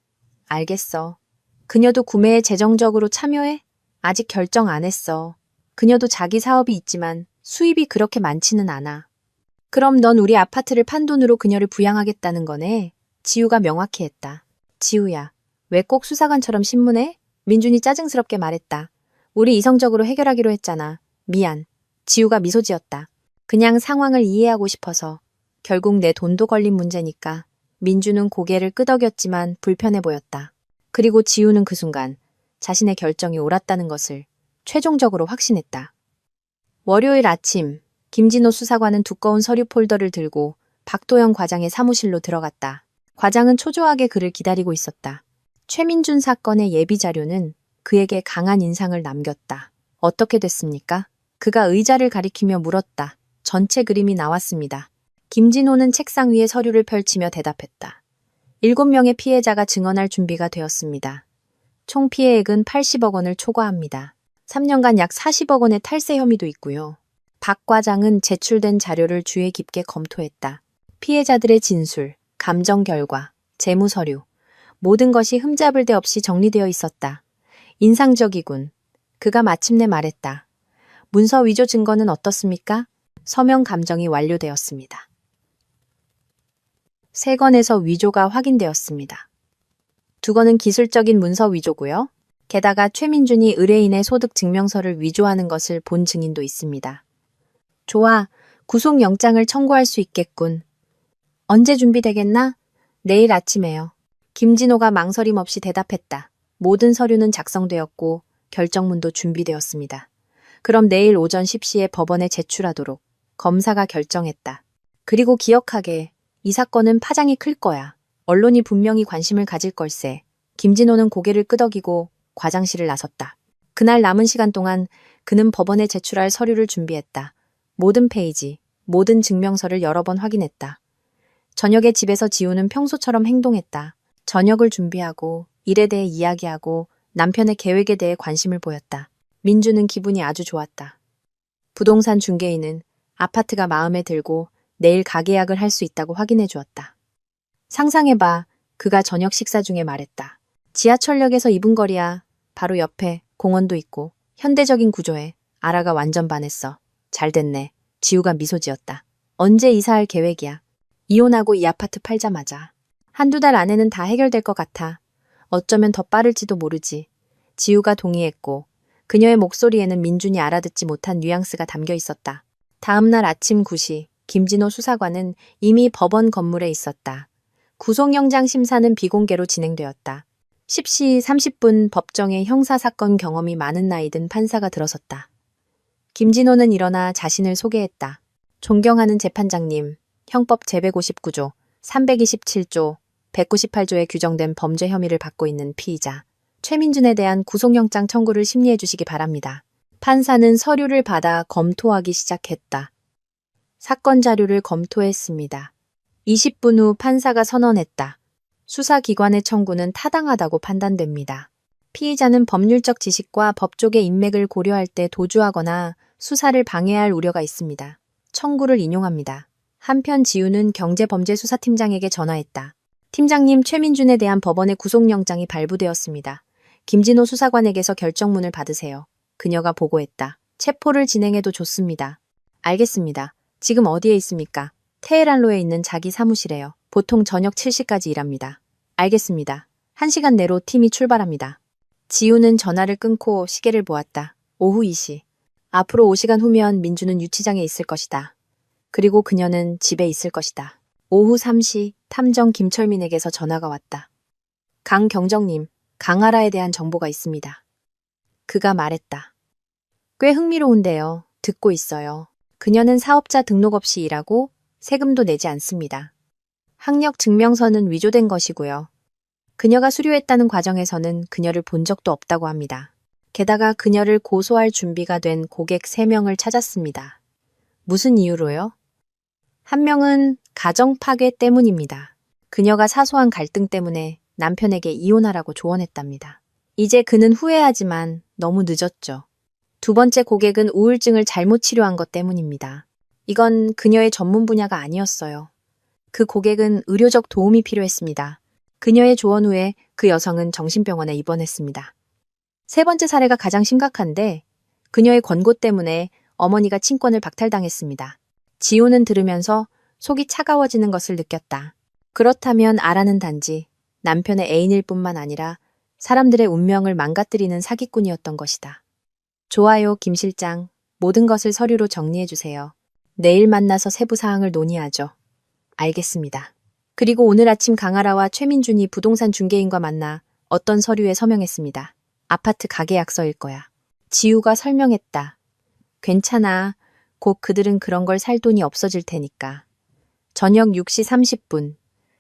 알겠어. 그녀도 구매에 재정적으로 참여해? 아직 결정 안 했어. 그녀도 자기 사업이 있지만 수입이 그렇게 많지는 않아. 그럼 넌 우리 아파트를 판 돈으로 그녀를 부양하겠다는 거네? 지우가 명확히 했다. 지우야, 왜 꼭 수사관처럼 신문해? 민준이 짜증스럽게 말했다. 우리 이성적으로 해결하기로 했잖아. 미안. 지우가 미소 지었다. 그냥 상황을 이해하고 싶어서. 결국 내 돈도 걸린 문제니까. 민주는 고개를 끄덕였지만 불편해 보였다. 그리고 지우는 그 순간 자신의 결정이 옳았다는 것을 최종적으로 확신했다. 월요일 아침, 김진호 수사관은 두꺼운 서류 폴더를 들고 박도영 과장의 사무실로 들어갔다. 과장은 초조하게 그를 기다리고 있었다. 최민준 사건의 예비 자료는 그에게 강한 인상을 남겼다. 어떻게 됐습니까? 그가 의자를 가리키며 물었다. 전체 그림이 나왔습니다. 김진호는 책상 위에 서류를 펼치며 대답했다. 7명의 피해자가 증언할 준비가 되었습니다. 총 피해액은 80억 원을 초과합니다. 3년간 약 40억 원의 탈세 혐의도 있고요. 박 과장은 제출된 자료를 주의 깊게 검토했다. 피해자들의 진술, 감정 결과, 재무 서류, 모든 것이 흠잡을 데 없이 정리되어 있었다. 인상적이군. 그가 마침내 말했다. 문서 위조 증거는 어떻습니까? 서명 감정이 완료되었습니다. 3건에서 위조가 확인되었습니다. 2건은 기술적인 문서 위조고요. 게다가 최민준이 의뢰인의 소득 증명서를 위조하는 것을 본 증인도 있습니다. 좋아, 구속영장을 청구할 수 있겠군. 언제 준비되겠나? 내일 아침에요. 김진호가 망설임 없이 대답했다. 모든 서류는 작성되었고 결정문도 준비되었습니다. 그럼 내일 오전 10시에 법원에 제출하도록 검사가 결정했다. 그리고 기억하게, 이 사건은 파장이 클 거야. 언론이 분명히 관심을 가질 걸세. 김진호는 고개를 끄덕이고 과장실을 나섰다. 그날 남은 시간 동안 그는 법원에 제출할 서류를 준비했다. 모든 페이지, 모든 증명서를 여러 번 확인했다. 저녁에 집에서 지우는 평소처럼 행동했다. 저녁을 준비하고 일에 대해 이야기하고 남편의 계획에 대해 관심을 보였다. 민주는 기분이 아주 좋았다. 부동산 중개인은 아파트가 마음에 들고 내일 가계약을 할 수 있다고 확인해 주었다. 상상해봐. 그가 저녁 식사 중에 말했다. 지하철역에서 2분 거리야. 바로 옆에 공원도 있고 현대적인 구조에. 아라가 완전 반했어. 잘 됐네. 지우가 미소 지었다. 언제 이사할 계획이야? 이혼하고 이 아파트 팔자마자. 1~2달 안에는 다 해결될 것 같아. 어쩌면 더 빠를지도 모르지. 지우가 동의했고 그녀의 목소리에는 민준이 알아듣지 못한 뉘앙스가 담겨 있었다. 다음 날 아침 9시 김진호 수사관은 이미 법원 건물에 있었다. 구속영장 심사는 비공개로 진행되었다. 10시 30분 법정에 형사사건 경험이 많은 나이 든 판사가 들어섰다. 김진호는 일어나 자신을 소개했다. 존경하는 재판장님, 형법 제159조, 327조, 198조에 규정된 범죄 혐의를 받고 있는 피의자 최민준에 대한 구속영장 청구를 심리해 주시기 바랍니다. 판사는 서류를 받아 검토하기 시작했다. 사건 자료를 검토했습니다. 20분 후 판사가 선언했다. 수사기관의 청구는 타당하다고 판단됩니다. 피의자는 법률적 지식과 법조계 인맥을 고려할 때 도주하거나 수사를 방해할 우려가 있습니다. 청구를 인용합니다. 한편 지우는 경제범죄수사팀장에게 전화했다. 팀장님, 최민준에 대한 법원의 구속영장이 발부되었습니다. 김진호 수사관에게서 결정문을 받으세요. 그녀가 보고했다. 체포를 진행해도 좋습니다. 알겠습니다. 지금 어디에 있습니까? 테헤란로에 있는 자기 사무실에요. 보통 저녁 7시까지 일합니다. 알겠습니다. 1시간 내로 팀이 출발합니다. 지우는 전화를 끊고 시계를 보았다. 오후 2시. 앞으로 5시간 후면 민주는 유치장에 있을 것이다. 그리고 그녀는 집에 있을 것이다. 오후 3시 탐정 김철민에게서 전화가 왔다. 강 경정님, 강아라에 대한 정보가 있습니다. 그가 말했다. 꽤 흥미로운데요. 듣고 있어요. 그녀는 사업자 등록 없이 일하고 세금도 내지 않습니다. 학력 증명서는 위조된 것이고요. 그녀가 수료했다는 과정에서는 그녀를 본 적도 없다고 합니다. 게다가 그녀를 고소할 준비가 된 고객 3명을 찾았습니다. 무슨 이유로요? 한 명은 가정 파괴 때문입니다. 그녀가 사소한 갈등 때문에 남편에게 이혼하라고 조언했답니다. 이제 그는 후회하지만 너무 늦었죠. 2번째 고객은 우울증을 잘못 치료한 것 때문입니다. 이건 그녀의 전문 분야가 아니었어요. 그 고객은 의료적 도움이 필요했습니다. 그녀의 조언 후에 그 여성은 정신병원에 입원했습니다. 3번째 사례가 가장 심각한데 그녀의 권고 때문에 어머니가 친권을 박탈당했습니다. 지우는 들으면서 속이 차가워지는 것을 느꼈다. 그렇다면 아라는 단지 남편의 애인일 뿐만 아니라 사람들의 운명을 망가뜨리는 사기꾼이었던 것이다. 좋아요, 김 실장. 모든 것을 서류로 정리해 주세요. 내일 만나서 세부 사항을 논의하죠. 알겠습니다. 그리고 오늘 아침 강아라와 최민준이 부동산 중개인과 만나 어떤 서류에 서명했습니다. 아파트 가계약서일 거야. 지우가 설명했다. 괜찮아. 곧 그들은 그런 걸 살 돈이 없어질 테니까. 저녁 6시 30분.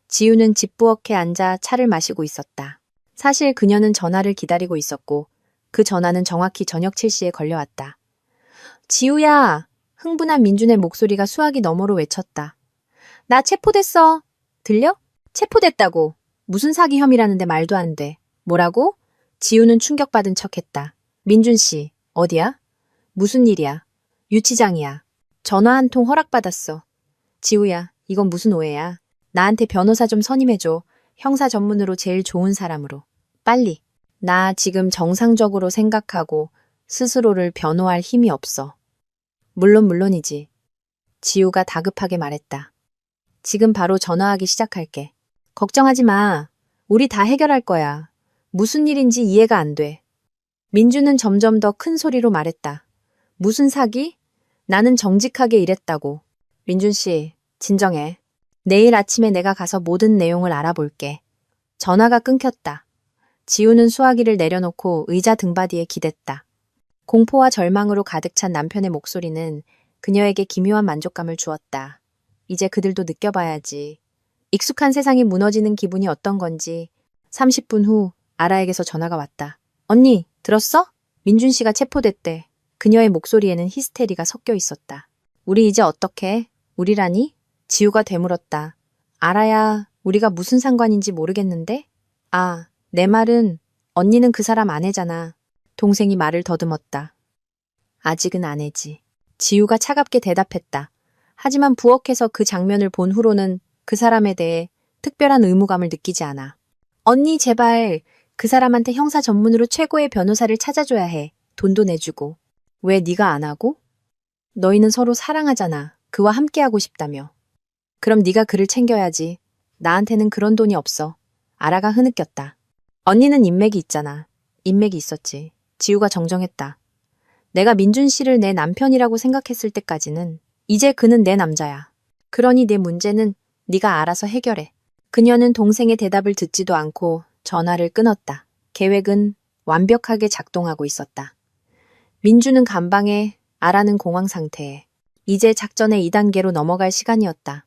지우는 집 부엌에 앉아 차를 마시고 있었다. 사실 그녀는 전화를 기다리고 있었고 그 전화는 정확히 저녁 7시에 걸려왔다. 지우야! 흥분한 민준의 목소리가 수화기 너머로 외쳤다. 나 체포됐어. 들려? 체포됐다고. 무슨 사기 혐의라는데 말도 안 돼. 뭐라고? 지우는 충격받은 척했다. 민준 씨, 어디야? 무슨 일이야? 유치장이야. 전화 한 통 허락받았어. 지우야, 이건 무슨 오해야? 나한테 변호사 좀 선임해줘. 형사 전문으로 제일 좋은 사람으로. 빨리. 나 지금 정상적으로 생각하고 스스로를 변호할 힘이 없어. 물론이지. 지우가 다급하게 말했다. 지금 바로 전화하기 시작할게. 걱정하지 마. 우리 다 해결할 거야. 무슨 일인지 이해가 안 돼. 민주는 점점 더 큰 소리로 말했다. 무슨 사기? 나는 정직하게 일했다고. 민준 씨, 진정해. 내일 아침에 내가 가서 모든 내용을 알아볼게. 전화가 끊겼다. 지우는 수화기를 내려놓고 의자 등받이에 기댔다. 공포와 절망으로 가득 찬 남편의 목소리는 그녀에게 기묘한 만족감을 주었다. 이제 그들도 느껴봐야지. 익숙한 세상이 무너지는 기분이 어떤 건지. 30분 후 아라에게서 전화가 왔다. 언니, 들었어? 민준 씨가 체포됐대. 그녀의 목소리에는 히스테리가 섞여 있었다. 우리 이제 어떡해? 우리라니? 지우가 되물었다. 아라야, 우리가 무슨 상관인지 모르겠는데? 아, 내 말은 언니는 그 사람 아내잖아. 동생이 말을 더듬었다. 아직은 아내지. 지우가 차갑게 대답했다. 하지만 부엌에서 그 장면을 본 후로는 그 사람에 대해 특별한 의무감을 느끼지 않아. 언니 제발 그 사람한테 형사 전문으로 최고의 변호사를 찾아줘야 해. 돈도 내주고. 왜 네가 안 하고? 너희는 서로 사랑하잖아. 그와 함께하고 싶다며. 그럼 네가 그를 챙겨야지. 나한테는 그런 돈이 없어. 아라가 흐느꼈다. 언니는 인맥이 있잖아. 인맥이 있었지. 지우가 정정했다. 내가 민준 씨를 내 남편이라고 생각했을 때까지는 이제 그는 내 남자야. 그러니 내 문제는 네가 알아서 해결해. 그녀는 동생의 대답을 듣지도 않고 전화를 끊었다. 계획은 완벽하게 작동하고 있었다. 민주는 감방에, 아라는 공황 상태에. 이제 작전의 2단계로 넘어갈 시간이었다.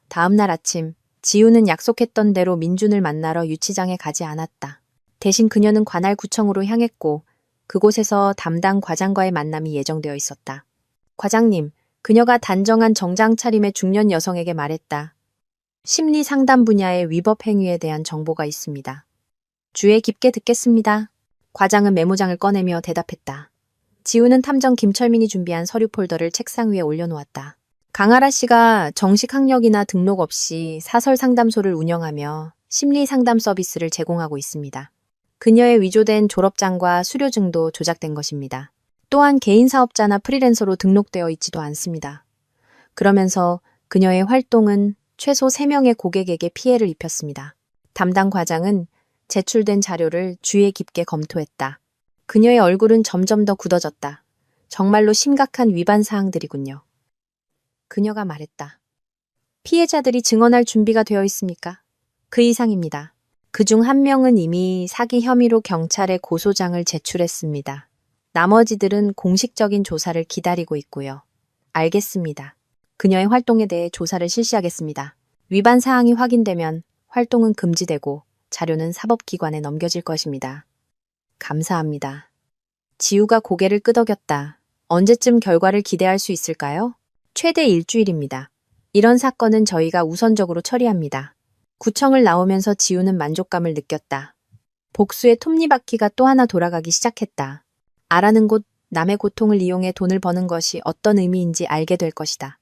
다음 날 아침, 지우는 약속했던 대로 민준을 만나러 유치장에 가지 않았다. 대신 그녀는 관할구청으로 향했고 그곳에서 담당 과장과의 만남이 예정되어 있었다. 과장님, 그녀가 단정한 정장 차림의 중년 여성에게 말했다. 심리 상담 분야의 위법 행위에 대한 정보가 있습니다. 주의 깊게 듣겠습니다. 과장은 메모장을 꺼내며 대답했다. 지우는 탐정 김철민이 준비한 서류 폴더를 책상 위에 올려놓았다. 강아라 씨가 정식 학력이나 등록 없이 사설 상담소를 운영하며 심리 상담 서비스를 제공하고 있습니다. 그녀의 위조된 졸업장과 수료증도 조작된 것입니다. 또한 개인 사업자나 프리랜서로 등록되어 있지도 않습니다. 그러면서 그녀의 활동은 최소 3명의 고객에게 피해를 입혔습니다. 담당 과장은 제출된 자료를 주의 깊게 검토했다. 그녀의 얼굴은 점점 더 굳어졌다. 정말로 심각한 위반 사항들이군요. 그녀가 말했다. 피해자들이 증언할 준비가 되어 있습니까? 그 이상입니다. 그중 1명은 이미 사기 혐의로 경찰에 고소장을 제출했습니다. 나머지들은 공식적인 조사를 기다리고 있고요. 알겠습니다. 그녀의 활동에 대해 조사를 실시하겠습니다. 위반 사항이 확인되면 활동은 금지되고 자료는 사법기관에 넘겨질 것입니다. 감사합니다. 지우가 고개를 끄덕였다. 언제쯤 결과를 기대할 수 있을까요? 최대 일주일입니다. 이런 사건은 저희가 우선적으로 처리합니다. 구청을 나오면서 지우는 만족감을 느꼈다. 복수의 톱니바퀴가 또 하나 돌아가기 시작했다. 아라는 곧 남의 고통을 이용해 돈을 버는 것이 어떤 의미인지 알게 될 것이다.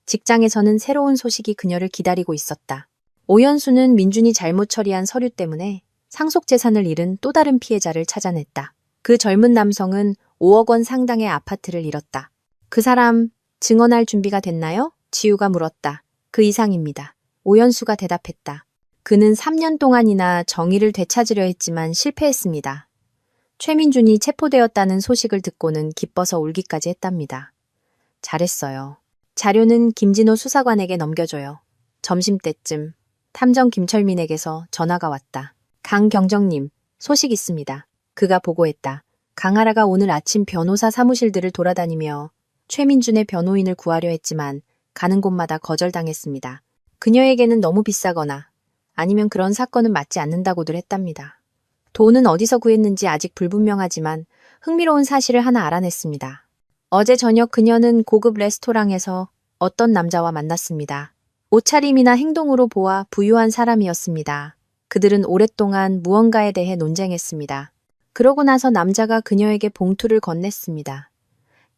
직장에서는 새로운 소식이 그녀를 기다리고 있었다. 오연수는 민준이 잘못 처리한 서류 때문에 상속 재산을 잃은 또 다른 피해자를 찾아냈다. 그 젊은 남성은 5억 원 상당의 아파트를 잃었다. 그 사람 증언할 준비가 됐나요? 지우가 물었다. 그 이상입니다. 오연수가 대답했다. 그는 3년 동안이나 정의를 되찾으려 했지만 실패했습니다. 최민준이 체포되었다는 소식을 듣고는 기뻐서 울기까지 했답니다. 잘했어요. 자료는 김진호 수사관에게 넘겨줘요. 점심때쯤 탐정 김철민에게서 전화가 왔다. 강 경정님, 소식 있습니다. 그가 보고했다. 강아라가 오늘 아침 변호사 사무실들을 돌아다니며 최민준의 변호인을 구하려 했지만 가는 곳마다 거절당했습니다. 그녀에게는 너무 비싸거나 아니면 그런 사건은 맞지 않는다고들 했답니다. 돈은 어디서 구했는지 아직 불분명하지만 흥미로운 사실을 하나 알아냈습니다. 어제 저녁 그녀는 고급 레스토랑에서 어떤 남자와 만났습니다. 옷차림이나 행동으로 보아 부유한 사람이었습니다. 그들은 오랫동안 무언가에 대해 논쟁했습니다. 그러고 나서 남자가 그녀에게 봉투를 건넸습니다.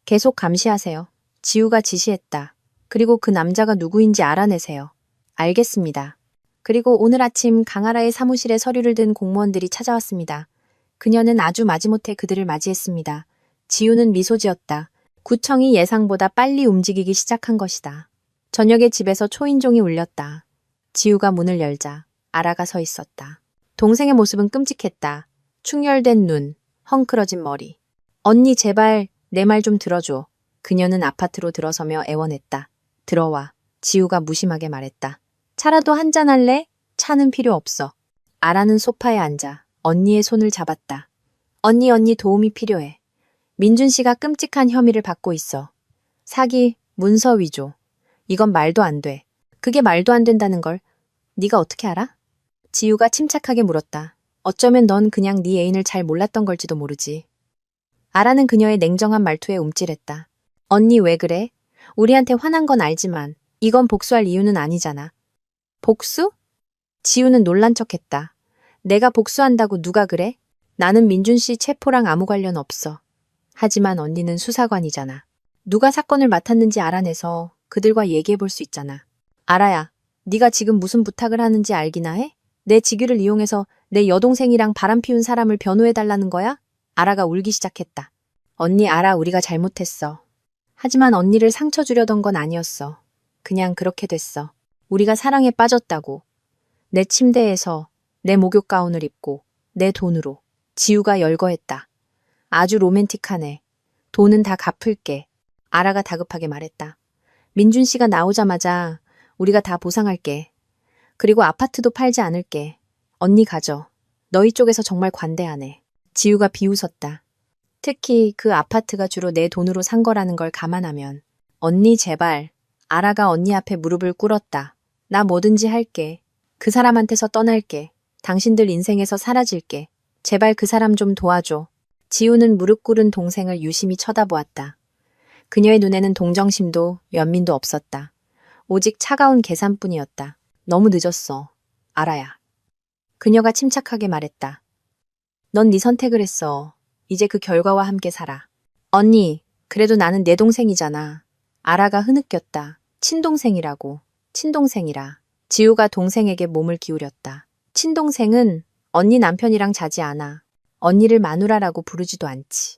계속 감시하세요. 지우가 지시했다. 그리고 그 남자가 누구인지 알아내세요. 알겠습니다. 그리고 오늘 아침 강아라의 사무실에 서류를 든 공무원들이 찾아왔습니다. 그녀는 아주 마지못해 그들을 맞이했습니다. 지우는 미소 지었다. 구청이 예상보다 빨리 움직이기 시작한 것이다. 저녁에 집에서 초인종이 울렸다. 지우가 문을 열자 아라가 서 있었다. 동생의 모습은 끔찍했다. 충혈된 눈, 헝클어진 머리. 언니 제발 내 말 좀 들어줘. 그녀는 아파트로 들어서며 애원했다. 들어와. 지우가 무심하게 말했다. 차라도 한잔할래? 차는 필요 없어. 아라는 소파에 앉아 언니의 손을 잡았다. 언니 도움이 필요해. 민준 씨가 끔찍한 혐의를 받고 있어. 사기, 문서 위조. 이건 말도 안 돼. 그게 말도 안 된다는 걸 네가 어떻게 알아? 지우가 침착하게 물었다. 어쩌면 넌 그냥 네 애인을 잘 몰랐던 걸지도 모르지. 아라는 그녀의 냉정한 말투에 움찔했다. 언니 왜 그래? 우리한테 화난 건 알지만 이건 복수할 이유는 아니잖아. 복수? 지우는 놀란 척했다. 내가 복수한다고 누가 그래? 나는 민준 씨 체포랑 아무 관련 없어. 하지만 언니는 수사관이잖아. 누가 사건을 맡았는지 알아내서 그들과 얘기해 볼 수 있잖아. 아라야, 네가 지금 무슨 부탁을 하는지 알기나 해? 내 직위를 이용해서 내 여동생이랑 바람 피운 사람을 변호해 달라는 거야? 아라가 울기 시작했다. 언니 알아, 우리가 잘못했어. 하지만 언니를 상처 주려던 건 아니었어. 그냥 그렇게 됐어. 우리가 사랑에 빠졌다고. 내 침대에서 내 목욕 가운을 입고 내 돈으로. 지우가 열거했다. 아주 로맨틱하네. 돈은 다 갚을게. 아라가 다급하게 말했다. 민준 씨가 나오자마자 우리가 다 보상할게. 그리고 아파트도 팔지 않을게. 언니 가져. 너희 쪽에서 정말 관대하네. 지우가 비웃었다. 특히 그 아파트가 주로 내 돈으로 산 거라는 걸 감안하면. 언니 제발. 아라가 언니 앞에 무릎을 꿇었다. 나 뭐든지 할게. 그 사람한테서 떠날게. 당신들 인생에서 사라질게. 제발 그 사람 좀 도와줘. 지우는 무릎 꿇은 동생을 유심히 쳐다보았다. 그녀의 눈에는 동정심도 연민도 없었다. 오직 차가운 계산뿐이었다. 너무 늦었어. 아라야. 그녀가 침착하게 말했다. 넌 네 선택을 했어. 이제 그 결과와 함께 살아. 언니, 그래도 나는 내 동생이잖아. 아라가 흐느꼈다. 친동생이라고. 친동생이라. 지우가 동생에게 몸을 기울였다. 친동생은 언니 남편이랑 자지 않아. 언니를 마누라라고 부르지도 않지.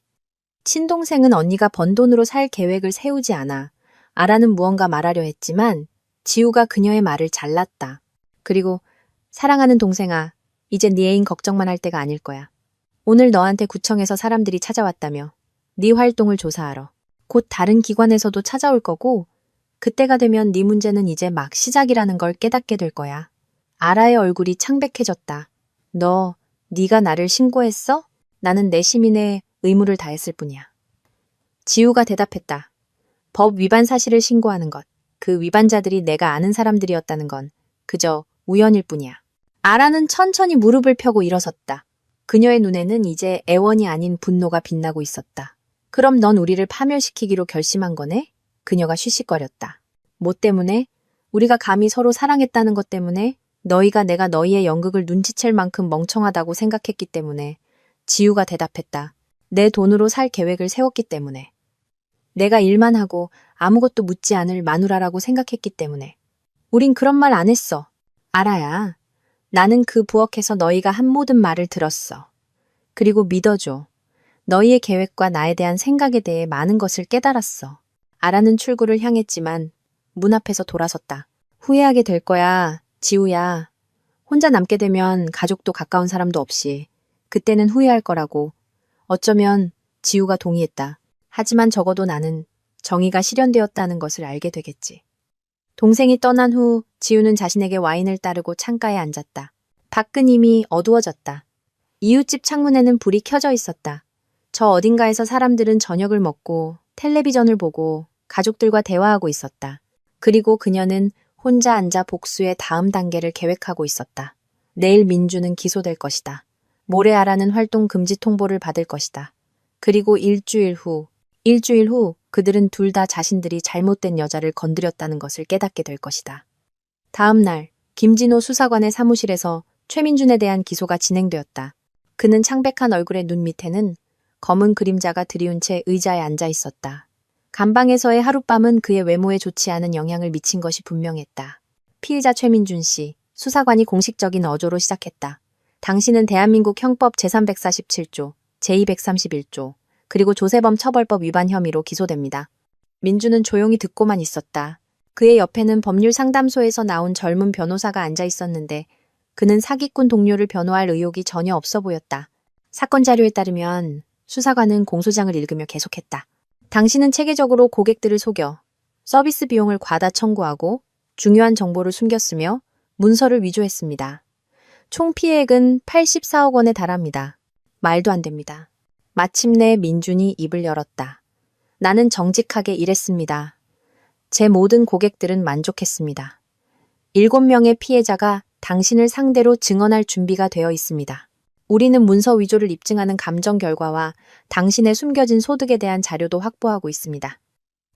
친동생은 언니가 번 돈으로 살 계획을 세우지 않아. 아라는 무언가 말하려 했지만 지우가 그녀의 말을 잘랐다. 그리고 사랑하는 동생아, 이제 네 애인 걱정만 할 때가 아닐 거야. 오늘 너한테 구청에서 사람들이 찾아왔다며. 네 활동을 조사하러. 곧 다른 기관에서도 찾아올 거고 그때가 되면 네 문제는 이제 막 시작이라는 걸 깨닫게 될 거야. 아라의 얼굴이 창백해졌다. 네가 나를 신고했어? 나는 내 시민의 의무를 다했을 뿐이야. 지우가 대답했다. 법 위반 사실을 신고하는 것. 그 위반자들이 내가 아는 사람들이었다는 건 그저 우연일 뿐이야. 아라는 천천히 무릎을 펴고 일어섰다. 그녀의 눈에는 이제 애원이 아닌 분노가 빛나고 있었다. 그럼 넌 우리를 파멸시키기로 결심한 거네? 그녀가 쉬쉬거렸다. 뭐 때문에? 우리가 감히 서로 사랑했다는 것 때문에? 너희가 내가 너희의 연극을 눈치챌 만큼 멍청하다고 생각했기 때문에. 지우가 대답했다. 내 돈으로 살 계획을 세웠기 때문에. 내가 일만 하고 아무것도 묻지 않을 마누라라고 생각했기 때문에. 우린 그런 말 안 했어. 아라야. 나는 그 부엌에서 너희가 한 모든 말을 들었어. 그리고 믿어줘. 너희의 계획과 나에 대한 생각에 대해 많은 것을 깨달았어. 아라는 출구를 향했지만 문 앞에서 돌아섰다. 후회하게 될 거야, 지우야. 혼자 남게 되면 가족도 가까운 사람도 없이. 그때는 후회할 거라고. 어쩌면 지우가 동의했다. 하지만 적어도 나는 정의가 실현되었다는 것을 알게 되겠지. 동생이 떠난 후 지우는 자신에게 와인을 따르고 창가에 앉았다. 밖은 이미 어두워졌다. 이웃집 창문에는 불이 켜져 있었다. 저 어딘가에서 사람들은 저녁을 먹고 텔레비전을 보고 가족들과 대화하고 있었다. 그리고 그녀는 혼자 앉아 복수의 다음 단계를 계획하고 있었다. 내일 민주는 기소될 것이다. 모레 아라는 활동 금지 통보를 받을 것이다. 그리고 일주일 후 그들은 둘 다 자신들이 잘못된 여자를 건드렸다는 것을 깨닫게 될 것이다. 다음 날 김진호 수사관의 사무실에서 최민준에 대한 기소가 진행되었다. 그는 창백한 얼굴의 눈 밑에는 검은 그림자가 드리운 채 의자에 앉아 있었다. 감방에서의 하룻밤은 그의 외모에 좋지 않은 영향을 미친 것이 분명했다. 피의자 최민준 씨, 수사관이 공식적인 어조로 시작했다. 당신은 대한민국 형법 제347조, 제231조, 그리고 조세범 처벌법 위반 혐의로 기소됩니다. 민준은 조용히 듣고만 있었다. 그의 옆에는 법률 상담소에서 나온 젊은 변호사가 앉아 있었는데 그는 사기꾼 동료를 변호할 의욕이 전혀 없어 보였다. 사건 자료에 따르면 수사관은 공소장을 읽으며 계속했다. 당신은 체계적으로 고객들을 속여 서비스 비용을 과다 청구하고 중요한 정보를 숨겼으며 문서를 위조했습니다. 총 피해액은 84억 원에 달합니다. 말도 안 됩니다. 마침내 민준이 입을 열었다. 나는 정직하게 일했습니다. 제 모든 고객들은 만족했습니다. 7명의 피해자가 당신을 상대로 증언할 준비가 되어 있습니다. 우리는 문서 위조를 입증하는 감정 결과와 당신의 숨겨진 소득에 대한 자료도 확보하고 있습니다.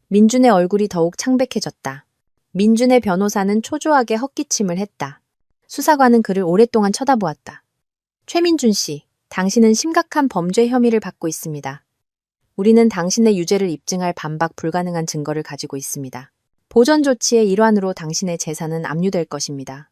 민준의 얼굴이 더욱 창백해졌다. 민준의 변호사는 초조하게 헛기침을 했다. 수사관은 그를 오랫동안 쳐다보았다. 최민준 씨, 당신은 심각한 범죄 혐의를 받고 있습니다. 우리는 당신의 유죄를 입증할 반박 불가능한 증거를 가지고 있습니다. 보전 조치의 일환으로 당신의 재산은 압류될 것입니다.